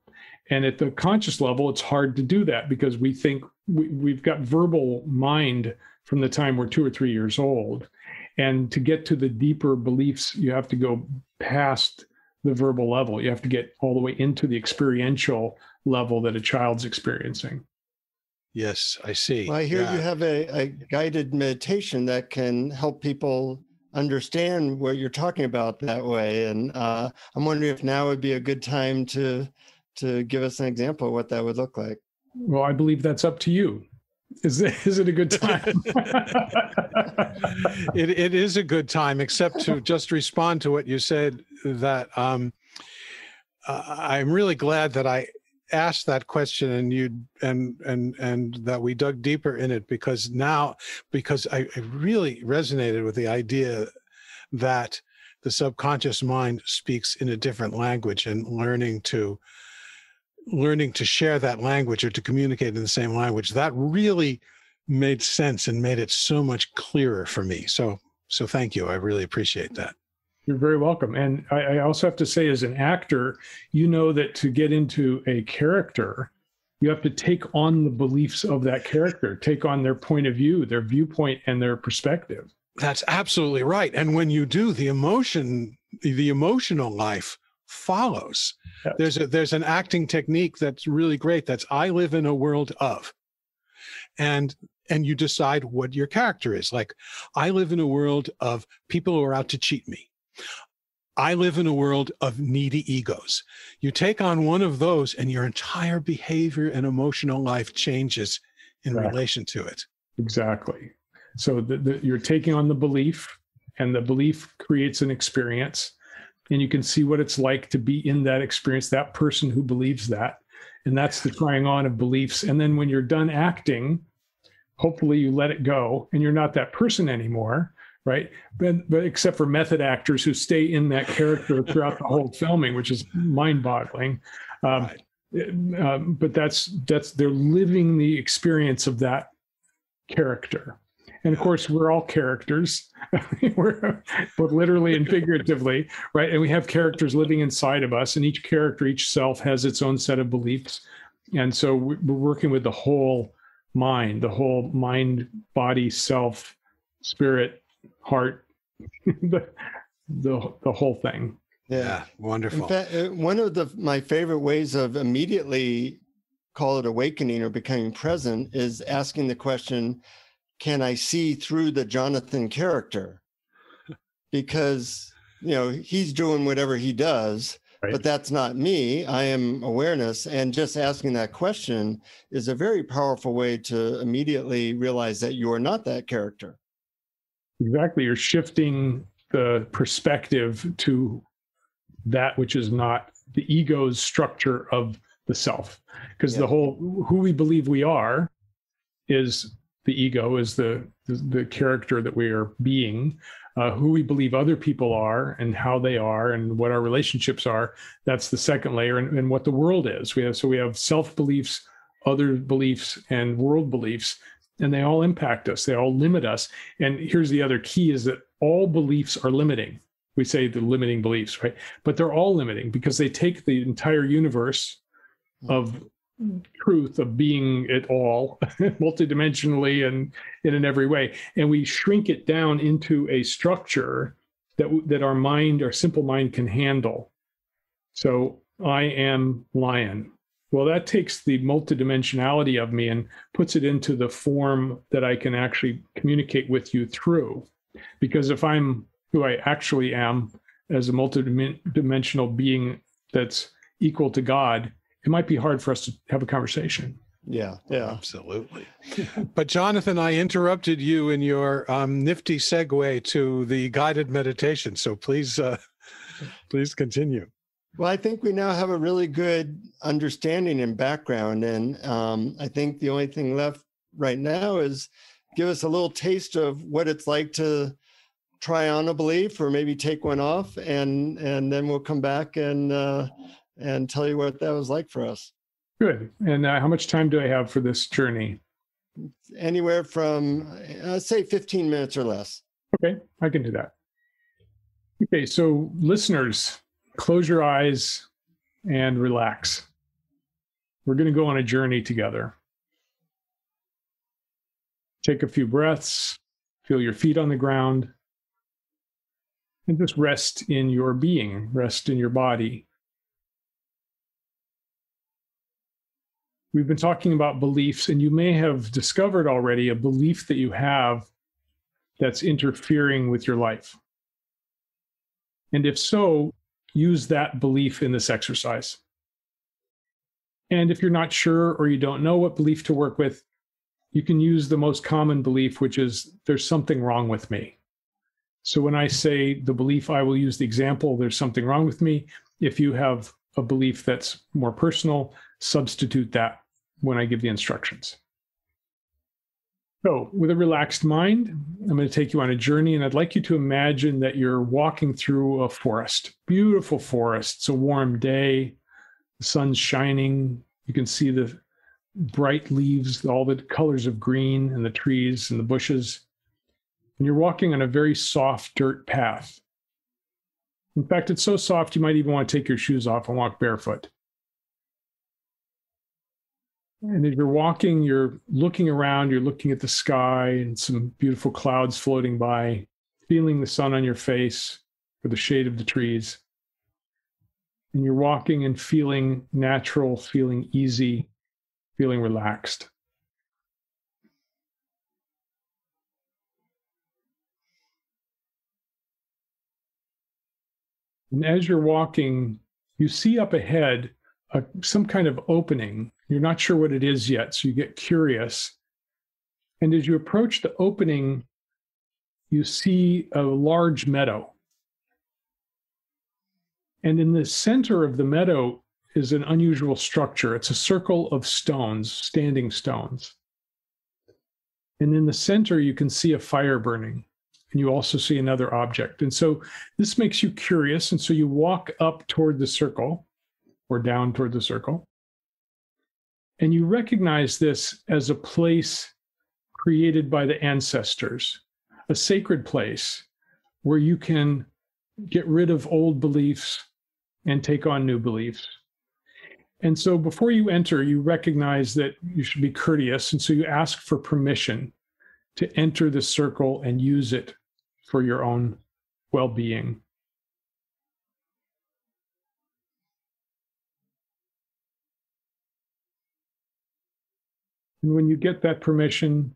And at the conscious level, it's hard to do that because we think we've got verbal mind from the time we're 2 or 3 years old. And to get to the deeper beliefs, you have to go past the verbal level. You have to get all the way into the experiential level that a child's experiencing. Yes, I see. Well, I hear you have a guided meditation that can help people understand what you're talking about that way. And I'm wondering if now would be a good time to give us an example of what that would look like. Well, I believe that's up to you. Is it a good time? It is a good time, except to just respond to what you said, that I'm really glad that I asked that question and that we dug deeper in it, because I really resonated with the idea that the subconscious mind speaks in a different language, and learning to share that language or to communicate in the same language, that really made sense and made it so much clearer for me. So thank you. I really appreciate that. You're very welcome. And I also have to say, as an actor, you know that to get into a character, you have to take on the beliefs of that character, take on their point of view, their viewpoint, and their perspective. That's absolutely right. And when you do, the emotional life follows. Yes. There's an acting technique that's really great. That's I live in a world of, and you decide what your character is. Like, I live in a world of people who are out to cheat me. I live in a world of needy egos. You take on one of those, and your entire behavior and emotional life changes in relation to it. Exactly. So you're taking on the belief, and the belief creates an experience. And you can see what it's like to be in that experience, that person who believes that. And that's the trying on of beliefs. And then when you're done acting, hopefully you let it go and you're not that person anymore, right? But except for method actors who stay in that character throughout the whole filming, which is mind-boggling. But that's they're living the experience of that character. And of course, we're all characters, we're both literally and figuratively, right? And we have characters living inside of us, and each character, each self has its own set of beliefs. And so we're working with the whole mind, body, self, spirit, heart, the whole thing. Yeah, wonderful. In fact, one of my favorite ways of immediately, call it awakening or becoming present, is asking the question, can I see through the Jonathan character? Because, he's doing whatever he does, right, but that's not me. I am awareness. And just asking that question is a very powerful way to immediately realize that you are not that character. Exactly. You're shifting the perspective to that which is not the ego's structure of the self. Because the whole, who we believe we are is the ego is the character that we are being. Who we believe other people are and how they are and what our relationships are. That's the second layer, and what the world is. We have self-beliefs, other beliefs, and world beliefs, and they all impact us. They all limit us. And here's the other key, is that all beliefs are limiting. We say the limiting beliefs, right? But they're all limiting because they take the entire universe of truth, of being it all multidimensionally and in every way, and we shrink it down into a structure that our simple mind can handle. So I am Lion. Well, that takes the multidimensionality of me and puts it into the form that I can actually communicate with you through. Because if I'm who I actually am as a multidimensional being that's equal to God, it might be hard for us to have a conversation. Yeah. Absolutely. But Jonathan, I interrupted you in your nifty segue to the guided meditation. So please continue. Well, I think we now have a really good understanding and background. And I think the only thing left right now is give us a little taste of what it's like to try on a belief or maybe take one off. And then we'll come back and tell you what that was like for us. Good. And how much time do I have for this journey? Anywhere from, say, 15 minutes or less. Okay, I can do that. Okay, so listeners, close your eyes and relax. We're going to go on a journey together. Take a few breaths, feel your feet on the ground, and just rest in your being, rest in your body. We've been talking about beliefs, and you may have discovered already a belief that you have that's interfering with your life. And if so, use that belief in this exercise. And if you're not sure or you don't know what belief to work with, you can use the most common belief, which is there's something wrong with me. So when I say the belief, I will use the example, there's something wrong with me. If you have a belief that's more personal, substitute that when I give the instructions. So with a relaxed mind, I'm going to take you on a journey, and I'd like you to imagine that you're walking through a forest, beautiful forest. It's a warm day, the sun's shining, you can see the bright leaves, all the colors of green and the trees and the bushes. And you're walking on a very soft dirt path. In fact, it's so soft you might even want to take your shoes off and walk barefoot. And as you're walking, you're looking around, you're looking at the sky and some beautiful clouds floating by, feeling the sun on your face or the shade of the trees. And you're walking and feeling natural, feeling easy, feeling relaxed. And as you're walking, you see up ahead some kind of opening. You're not sure what it is yet, so you get curious. And as you approach the opening, you see a large meadow. And in the center of the meadow is an unusual structure. It's a circle of stones, standing stones. And in the center, you can see a fire burning. And you also see another object. And so this makes you curious. And so you walk up toward the circle or down toward the circle. And you recognize this as a place created by the ancestors, a sacred place where you can get rid of old beliefs and take on new beliefs. And so before you enter, you recognize that you should be courteous. And so you ask for permission to enter the circle and use it for your own well-being. And when you get that permission,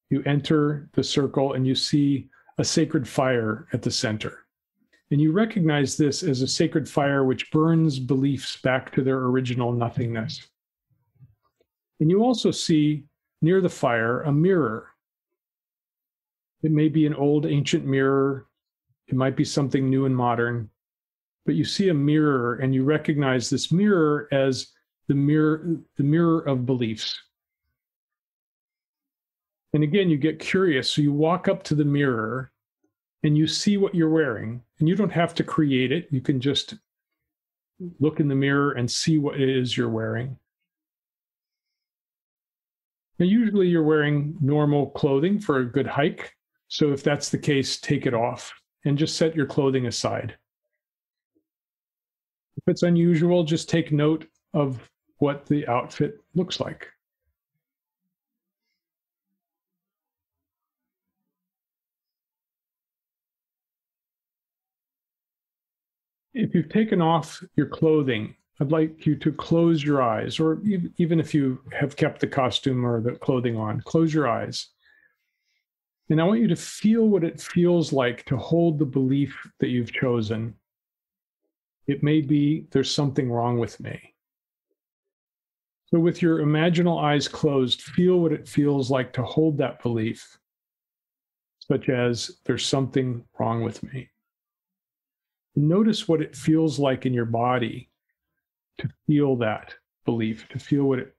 you enter the circle and you see a sacred fire at the center. And you recognize this as a sacred fire which burns beliefs back to their original nothingness. And you also see near the fire a mirror. It may be an old ancient mirror. It might be something new and modern. But you see a mirror and you recognize this mirror as the mirror of beliefs. And again, you get curious. So you walk up to the mirror and you see what you're wearing. And you don't have to create it. You can just look in the mirror and see what it is you're wearing. Now, usually you're wearing normal clothing for a good hike. So if that's the case, take it off and just set your clothing aside. If it's unusual, just take note of what the outfit looks like. If you've taken off your clothing, I'd like you to close your eyes, or even if you have kept the costume or the clothing on, close your eyes. And I want you to feel what it feels like to hold the belief that you've chosen. It may be there's something wrong with me. So with your imaginal eyes closed, feel what it feels like to hold that belief, such as there's something wrong with me. Notice what it feels like in your body to feel that belief, to feel what it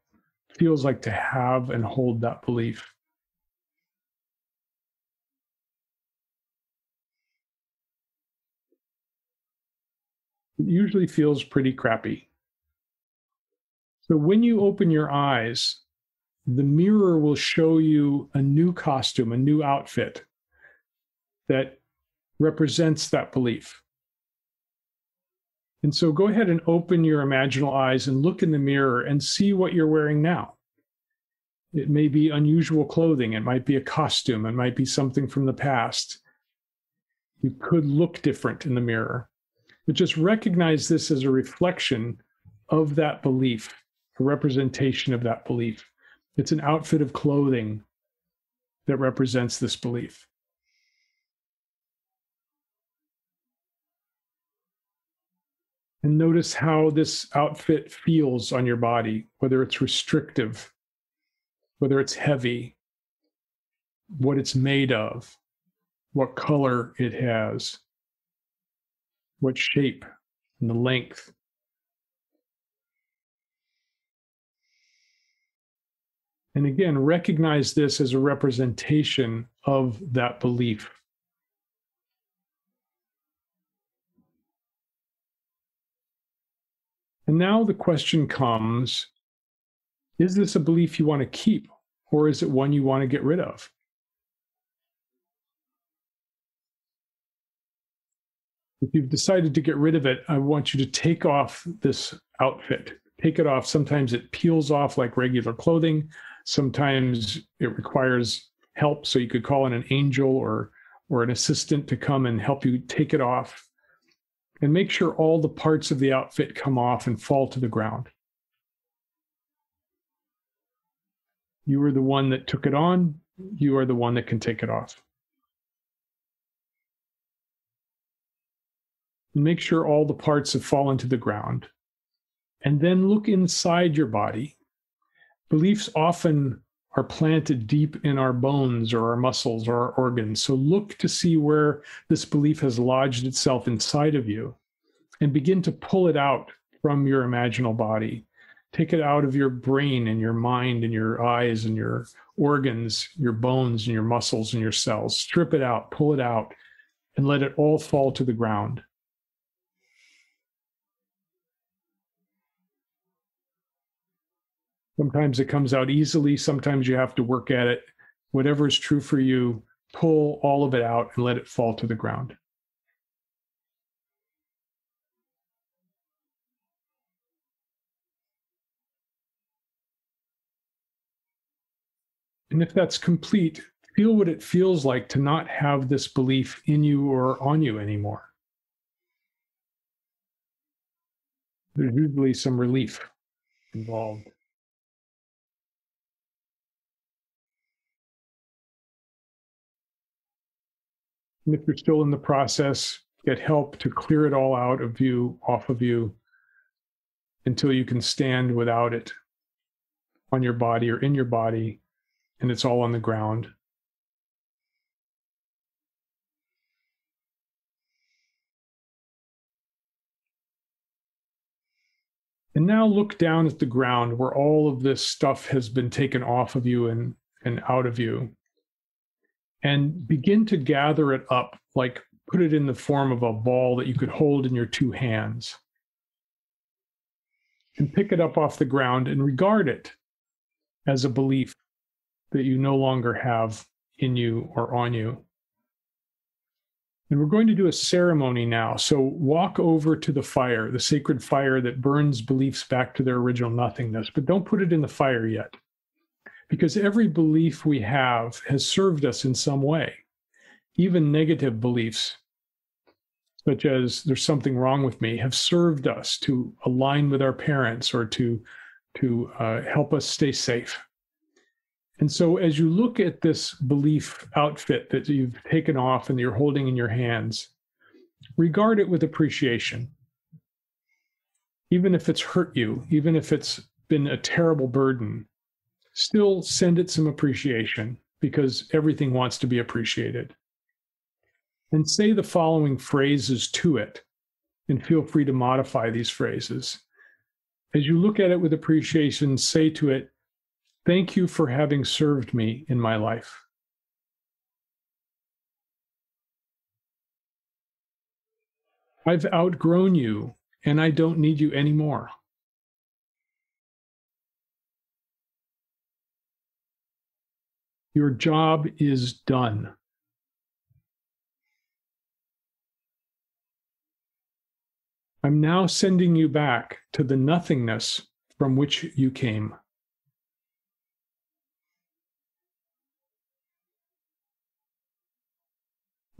feels like to have and hold that belief. It usually feels pretty crappy. So when you open your eyes, the mirror will show you a new costume, a new outfit that represents that belief. And so go ahead and open your imaginal eyes and look in the mirror and see what you're wearing now. It may be unusual clothing. It might be a costume. It might be something from the past. You could look different in the mirror. But just recognize this as a reflection of that belief, a representation of that belief. It's an outfit of clothing that represents this belief. And notice how this outfit feels on your body, whether it's restrictive, whether it's heavy, what it's made of, what color it has, what shape and the length. And again, recognize this as a representation of that belief. And now the question comes, is this a belief you want to keep, or is it one you want to get rid of? If you've decided to get rid of it, I want you to take off this outfit. Take it off. Sometimes it peels off like regular clothing. Sometimes it requires help, so you could call in an angel or an assistant to come and help you take it off. And make sure all the parts of the outfit come off and fall to the ground. You are the one that took it on. You are the one that can take it off. And make sure all the parts have fallen to the ground. And then look inside your body. Beliefs often are planted deep in our bones or our muscles or our organs. So look to see where this belief has lodged itself inside of you and begin to pull it out from your imaginal body. Take it out of your brain and your mind and your eyes and your organs, your bones and your muscles and your cells. Strip it out, pull it out, and let it all fall to the ground. Sometimes it comes out easily. Sometimes you have to work at it. Whatever is true for you, pull all of it out and let it fall to the ground. And if that's complete, feel what it feels like to not have this belief in you or on you anymore. There's usually some relief involved. And if you're still in the process, get help to clear it all out of you, off of you, until you can stand without it on your body or in your body, and it's all on the ground. And now look down at the ground where all of this stuff has been taken off of you and out of you. and begin to gather it up, like put it in the form of a ball that you could hold in your two hands. And pick it up off the ground and regard it as a belief that you no longer have in you or on you. And we're going to do a ceremony now. So walk over to the fire, the sacred fire that burns beliefs back to their original nothingness, but don't put it in the fire yet. Because every belief we have has served us in some way. Even negative beliefs, such as there's something wrong with me, have served us to align with our parents or to help us stay safe. And so as you look at this belief outfit that you've taken off and you're holding in your hands, regard it with appreciation. Even if it's hurt you, even if it's been a terrible burden, still send it some appreciation, because everything wants to be appreciated. And say the following phrases to it, and feel free to modify these phrases. As you look at it with appreciation, say to it, "Thank you for having served me in my life." "I've outgrown you, and I don't need you anymore." "Your job is done." "I'm now sending you back to the nothingness from which you came."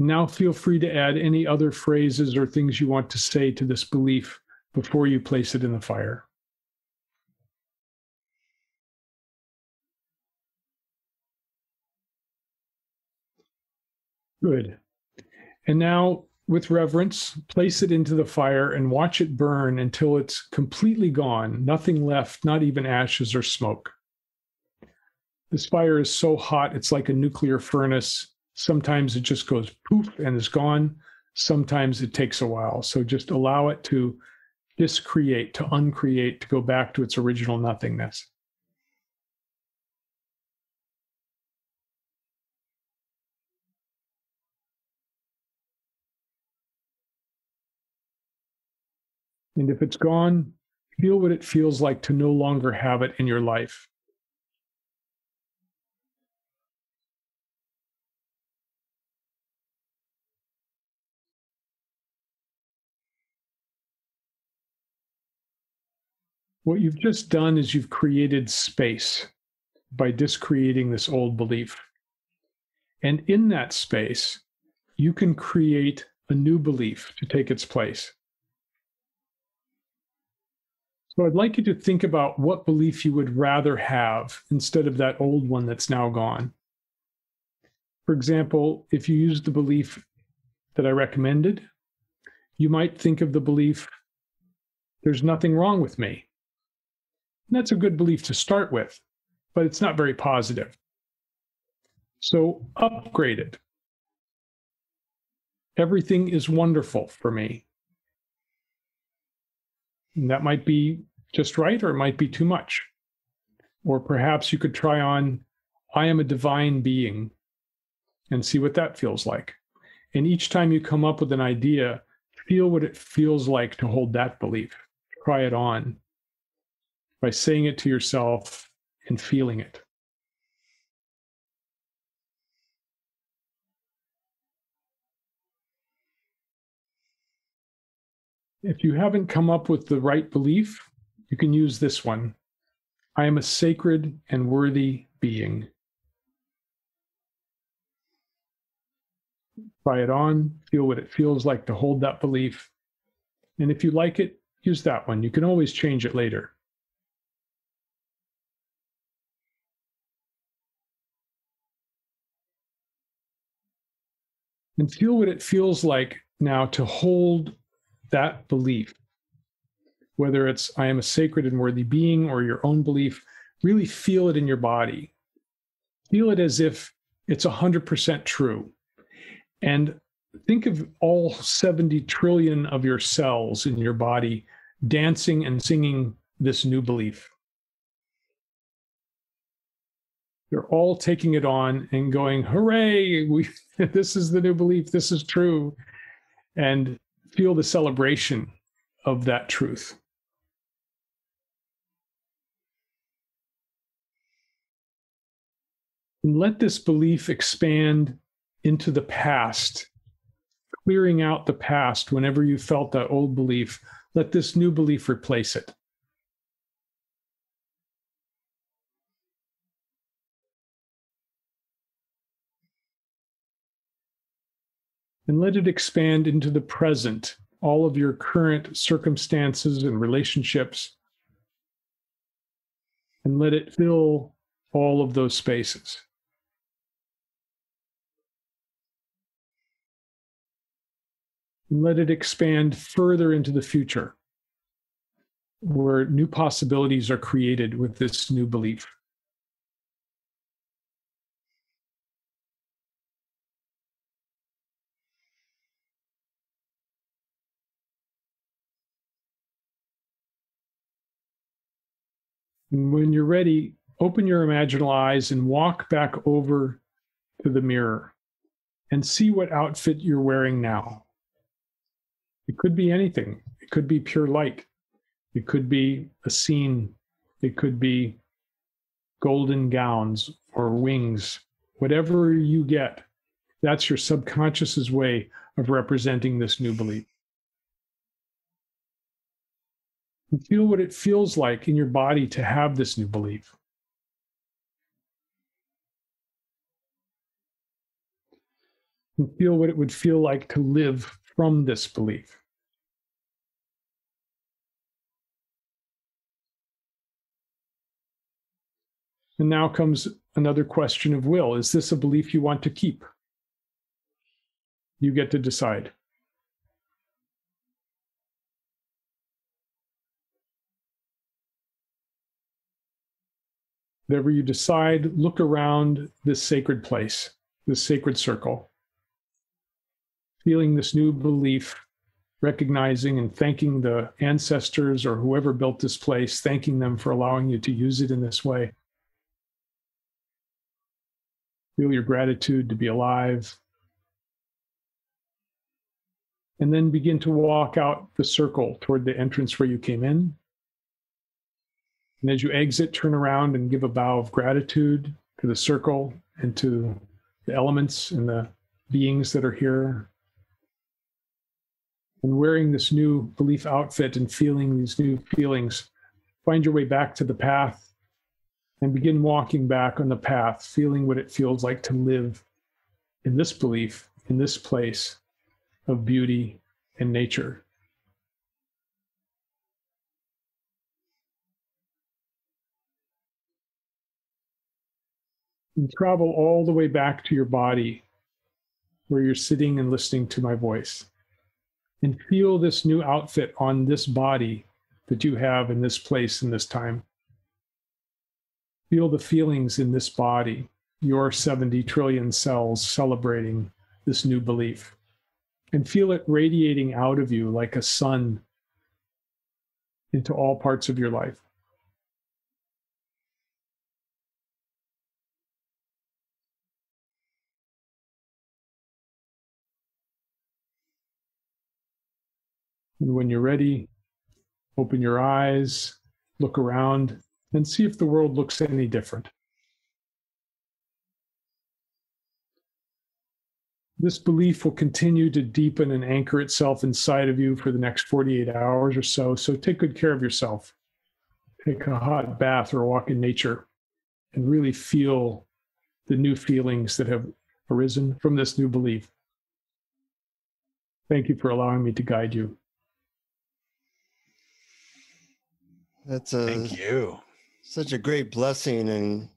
Now feel free to add any other phrases or things you want to say to this belief before you place it in the fire. Good. And now, with reverence, place it into the fire and watch it burn until it's completely gone, nothing left, not even ashes or smoke. This fire is so hot, it's like a nuclear furnace. Sometimes it just goes poof and is gone. Sometimes it takes a while. So just allow it to discreate, to uncreate, to go back to its original nothingness. And if it's gone, feel what it feels like to no longer have it in your life. What you've just done is you've created space by discreating this old belief. And in that space, you can create a new belief to take its place. So I'd like you to think about what belief you would rather have instead of that old one that's now gone. For example, if you use the belief that I recommended, you might think of the belief, "There's nothing wrong with me." And that's a good belief to start with, but it's not very positive. So upgrade it. "Everything is wonderful for me." And that might be just right, or it might be too much. Or perhaps you could try on, "I am a divine being," and see what that feels like. And each time you come up with an idea, feel what it feels like to hold that belief. Try it on by saying it to yourself and feeling it. If you haven't come up with the right belief, you can use this one. "I am a sacred and worthy being." Try it on, feel what it feels like to hold that belief. And if you like it, use that one. You can always change it later. And feel what it feels like now to hold that belief. Whether it's "I am a sacred and worthy being" or your own belief, really feel it in your body. Feel it as if it's 100% true. And think of all 70 trillion of your cells in your body dancing and singing this new belief. They're all taking it on and going, hooray, this is the new belief, this is true. And feel the celebration of that truth. And let this belief expand into the past, clearing out the past whenever you felt that old belief. Let this new belief replace it. And let it expand into the present, all of your current circumstances and relationships. And let it fill all of those spaces. And let it expand further into the future, where new possibilities are created with this new belief. And when you're ready, open your imaginal eyes and walk back over to the mirror and see what outfit you're wearing now. It could be anything. It could be pure light. It could be a scene. It could be golden gowns or wings. Whatever you get, that's your subconscious's way of representing this new belief. And feel what it feels like in your body to have this new belief. And feel what it would feel like to live from this belief. And now comes another question of will. Is this a belief you want to keep? You get to decide. Whatever you decide, look around this sacred place, this sacred circle, feeling this new belief, recognizing and thanking the ancestors or whoever built this place, thanking them for allowing you to use it in this way. Feel your gratitude to be alive. And then begin to walk out the circle toward the entrance where you came in. And as you exit, turn around and give a bow of gratitude to the circle and to the elements and the beings that are here. And wearing this new belief outfit and feeling these new feelings, find your way back to the path and begin walking back on the path, feeling what it feels like to live in this belief, in this place of beauty and nature. And travel all the way back to your body where you're sitting and listening to my voice. And feel this new outfit on this body that you have in this place in this time. Feel the feelings in this body, your 70 trillion cells celebrating this new belief. And feel it radiating out of you like a sun into all parts of your life. And when you're ready, open your eyes, look around, and see if the world looks any different. This belief will continue to deepen and anchor itself inside of you for the next 48 hours or so. So take good care of yourself. Take a hot bath or a walk in nature and really feel the new feelings that have arisen from this new belief. Thank you for allowing me to guide you. Thank you. Such a great blessing and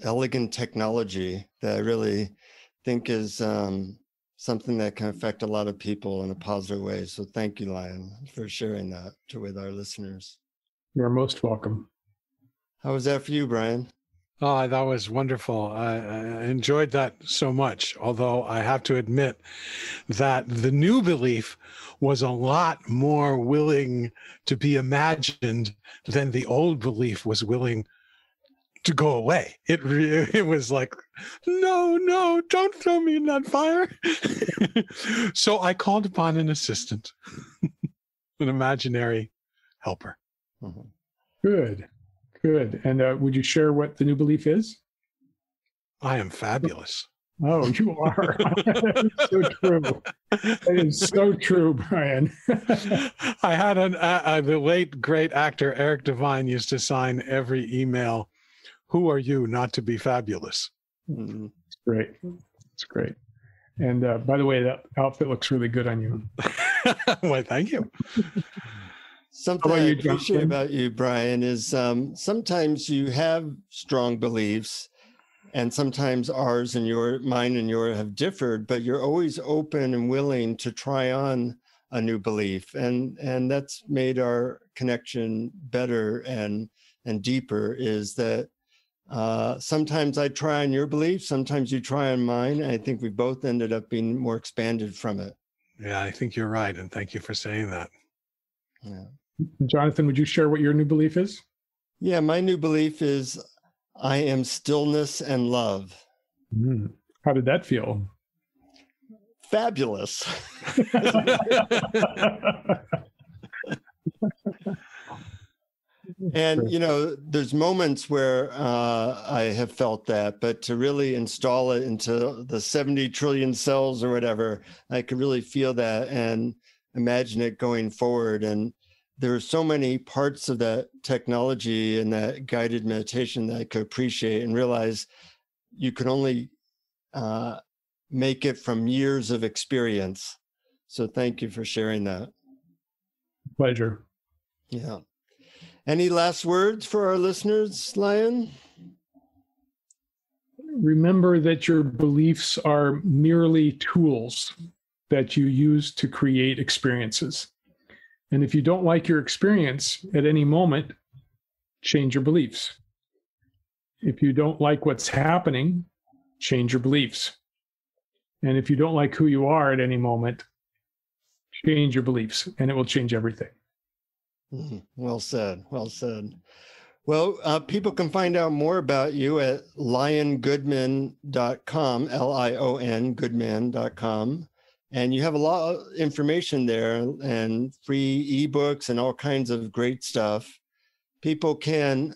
elegant technology that I really think is something that can affect a lot of people in a positive way. So thank you, Lion, for sharing that with our listeners. You're most welcome. How was that for you, Brian? Oh, that was wonderful. I enjoyed that so much, although I have to admit that the new belief was a lot more willing to be imagined than the old belief was willing to go away. It was like, no, don't throw me in that fire. So I called upon an assistant, an imaginary helper. Good. And would you share what the new belief is? I am fabulous. Oh, you are. So true. That is so true, Brian. I had the late great actor Eric Devine used to sign every email, "Who are you not to be fabulous?" It's great. It's great. And by the way, that outfit looks really good on you. Well, thank you. Something I appreciate about you, Brian, is sometimes you have strong beliefs, and sometimes ours and mine and yours have differed, but you're always open and willing to try on a new belief. And that's made our connection better and deeper, is that sometimes I try on your belief, sometimes you try on mine. And I think we both ended up being more expanded from it. Yeah, I think you're right. And thank you for saying that. Yeah. Jonathan, would you share what your new belief is? Yeah, my new belief is I am stillness and love. How did that feel? Fabulous. And, there's moments where I have felt that, but to really install it into the 70 trillion cells or whatever, I could really feel that and imagine it going forward. And there are so many parts of that technology and that guided meditation that I could appreciate and realize you can only make it from years of experience. So thank you for sharing that. Pleasure. Yeah. Any last words for our listeners, Lion? Remember that your beliefs are merely tools that you use to create experiences. And if you don't like your experience at any moment, change your beliefs. If you don't like what's happening, change your beliefs. And if you don't like who you are at any moment, change your beliefs, and it will change everything. Well said. Well said. Well, people can find out more about you at liongoodman.com, Lion Goodman.com. And you have a lot of information there and free ebooks and all kinds of great stuff. People can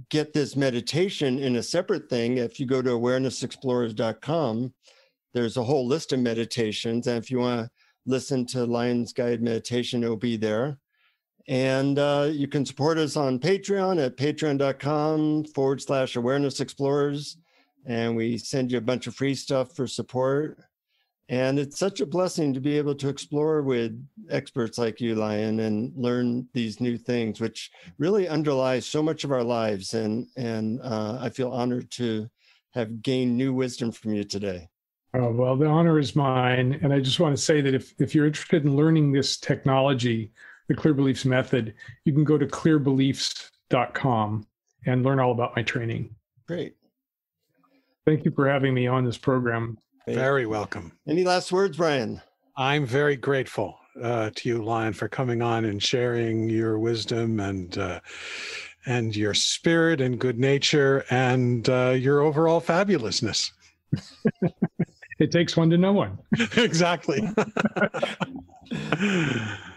get this meditation in a separate thing. If you go to awarenessexplorers.com, there's a whole list of meditations. And if you want to listen to Lion's Guided Meditation, it'll be there. And you can support us on Patreon at patreon.com/awarenessexplorers. And we send you a bunch of free stuff for support. And it's such a blessing to be able to explore with experts like you, Lion, and learn these new things, which really underlie so much of our lives. And I feel honored to have gained new wisdom from you today. Oh, well, the honor is mine. And I just want to say that if you're interested in learning this technology, the Clear Beliefs method, you can go to clearbeliefs.com and learn all about my training. Great. Thank you for having me on this program. Very welcome. Any last words, Brian? I'm very grateful to you, Lion, for coming on and sharing your wisdom and your spirit and good nature and your overall fabulousness. It takes one to know one. Exactly.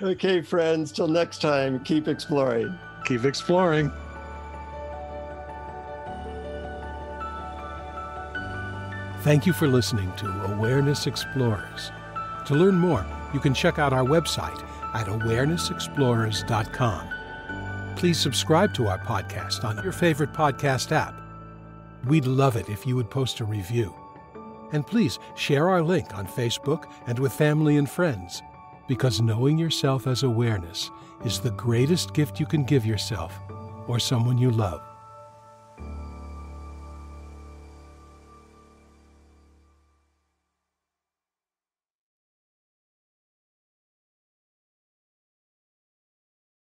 Okay, friends, till next time, keep exploring. Keep exploring. Thank you for listening to Awareness Explorers. To learn more, you can check out our website at awarenessexplorers.com. Please subscribe to our podcast on your favorite podcast app. We'd love it if you would post a review. And please share our link on Facebook and with family and friends, because knowing yourself as awareness is the greatest gift you can give yourself or someone you love.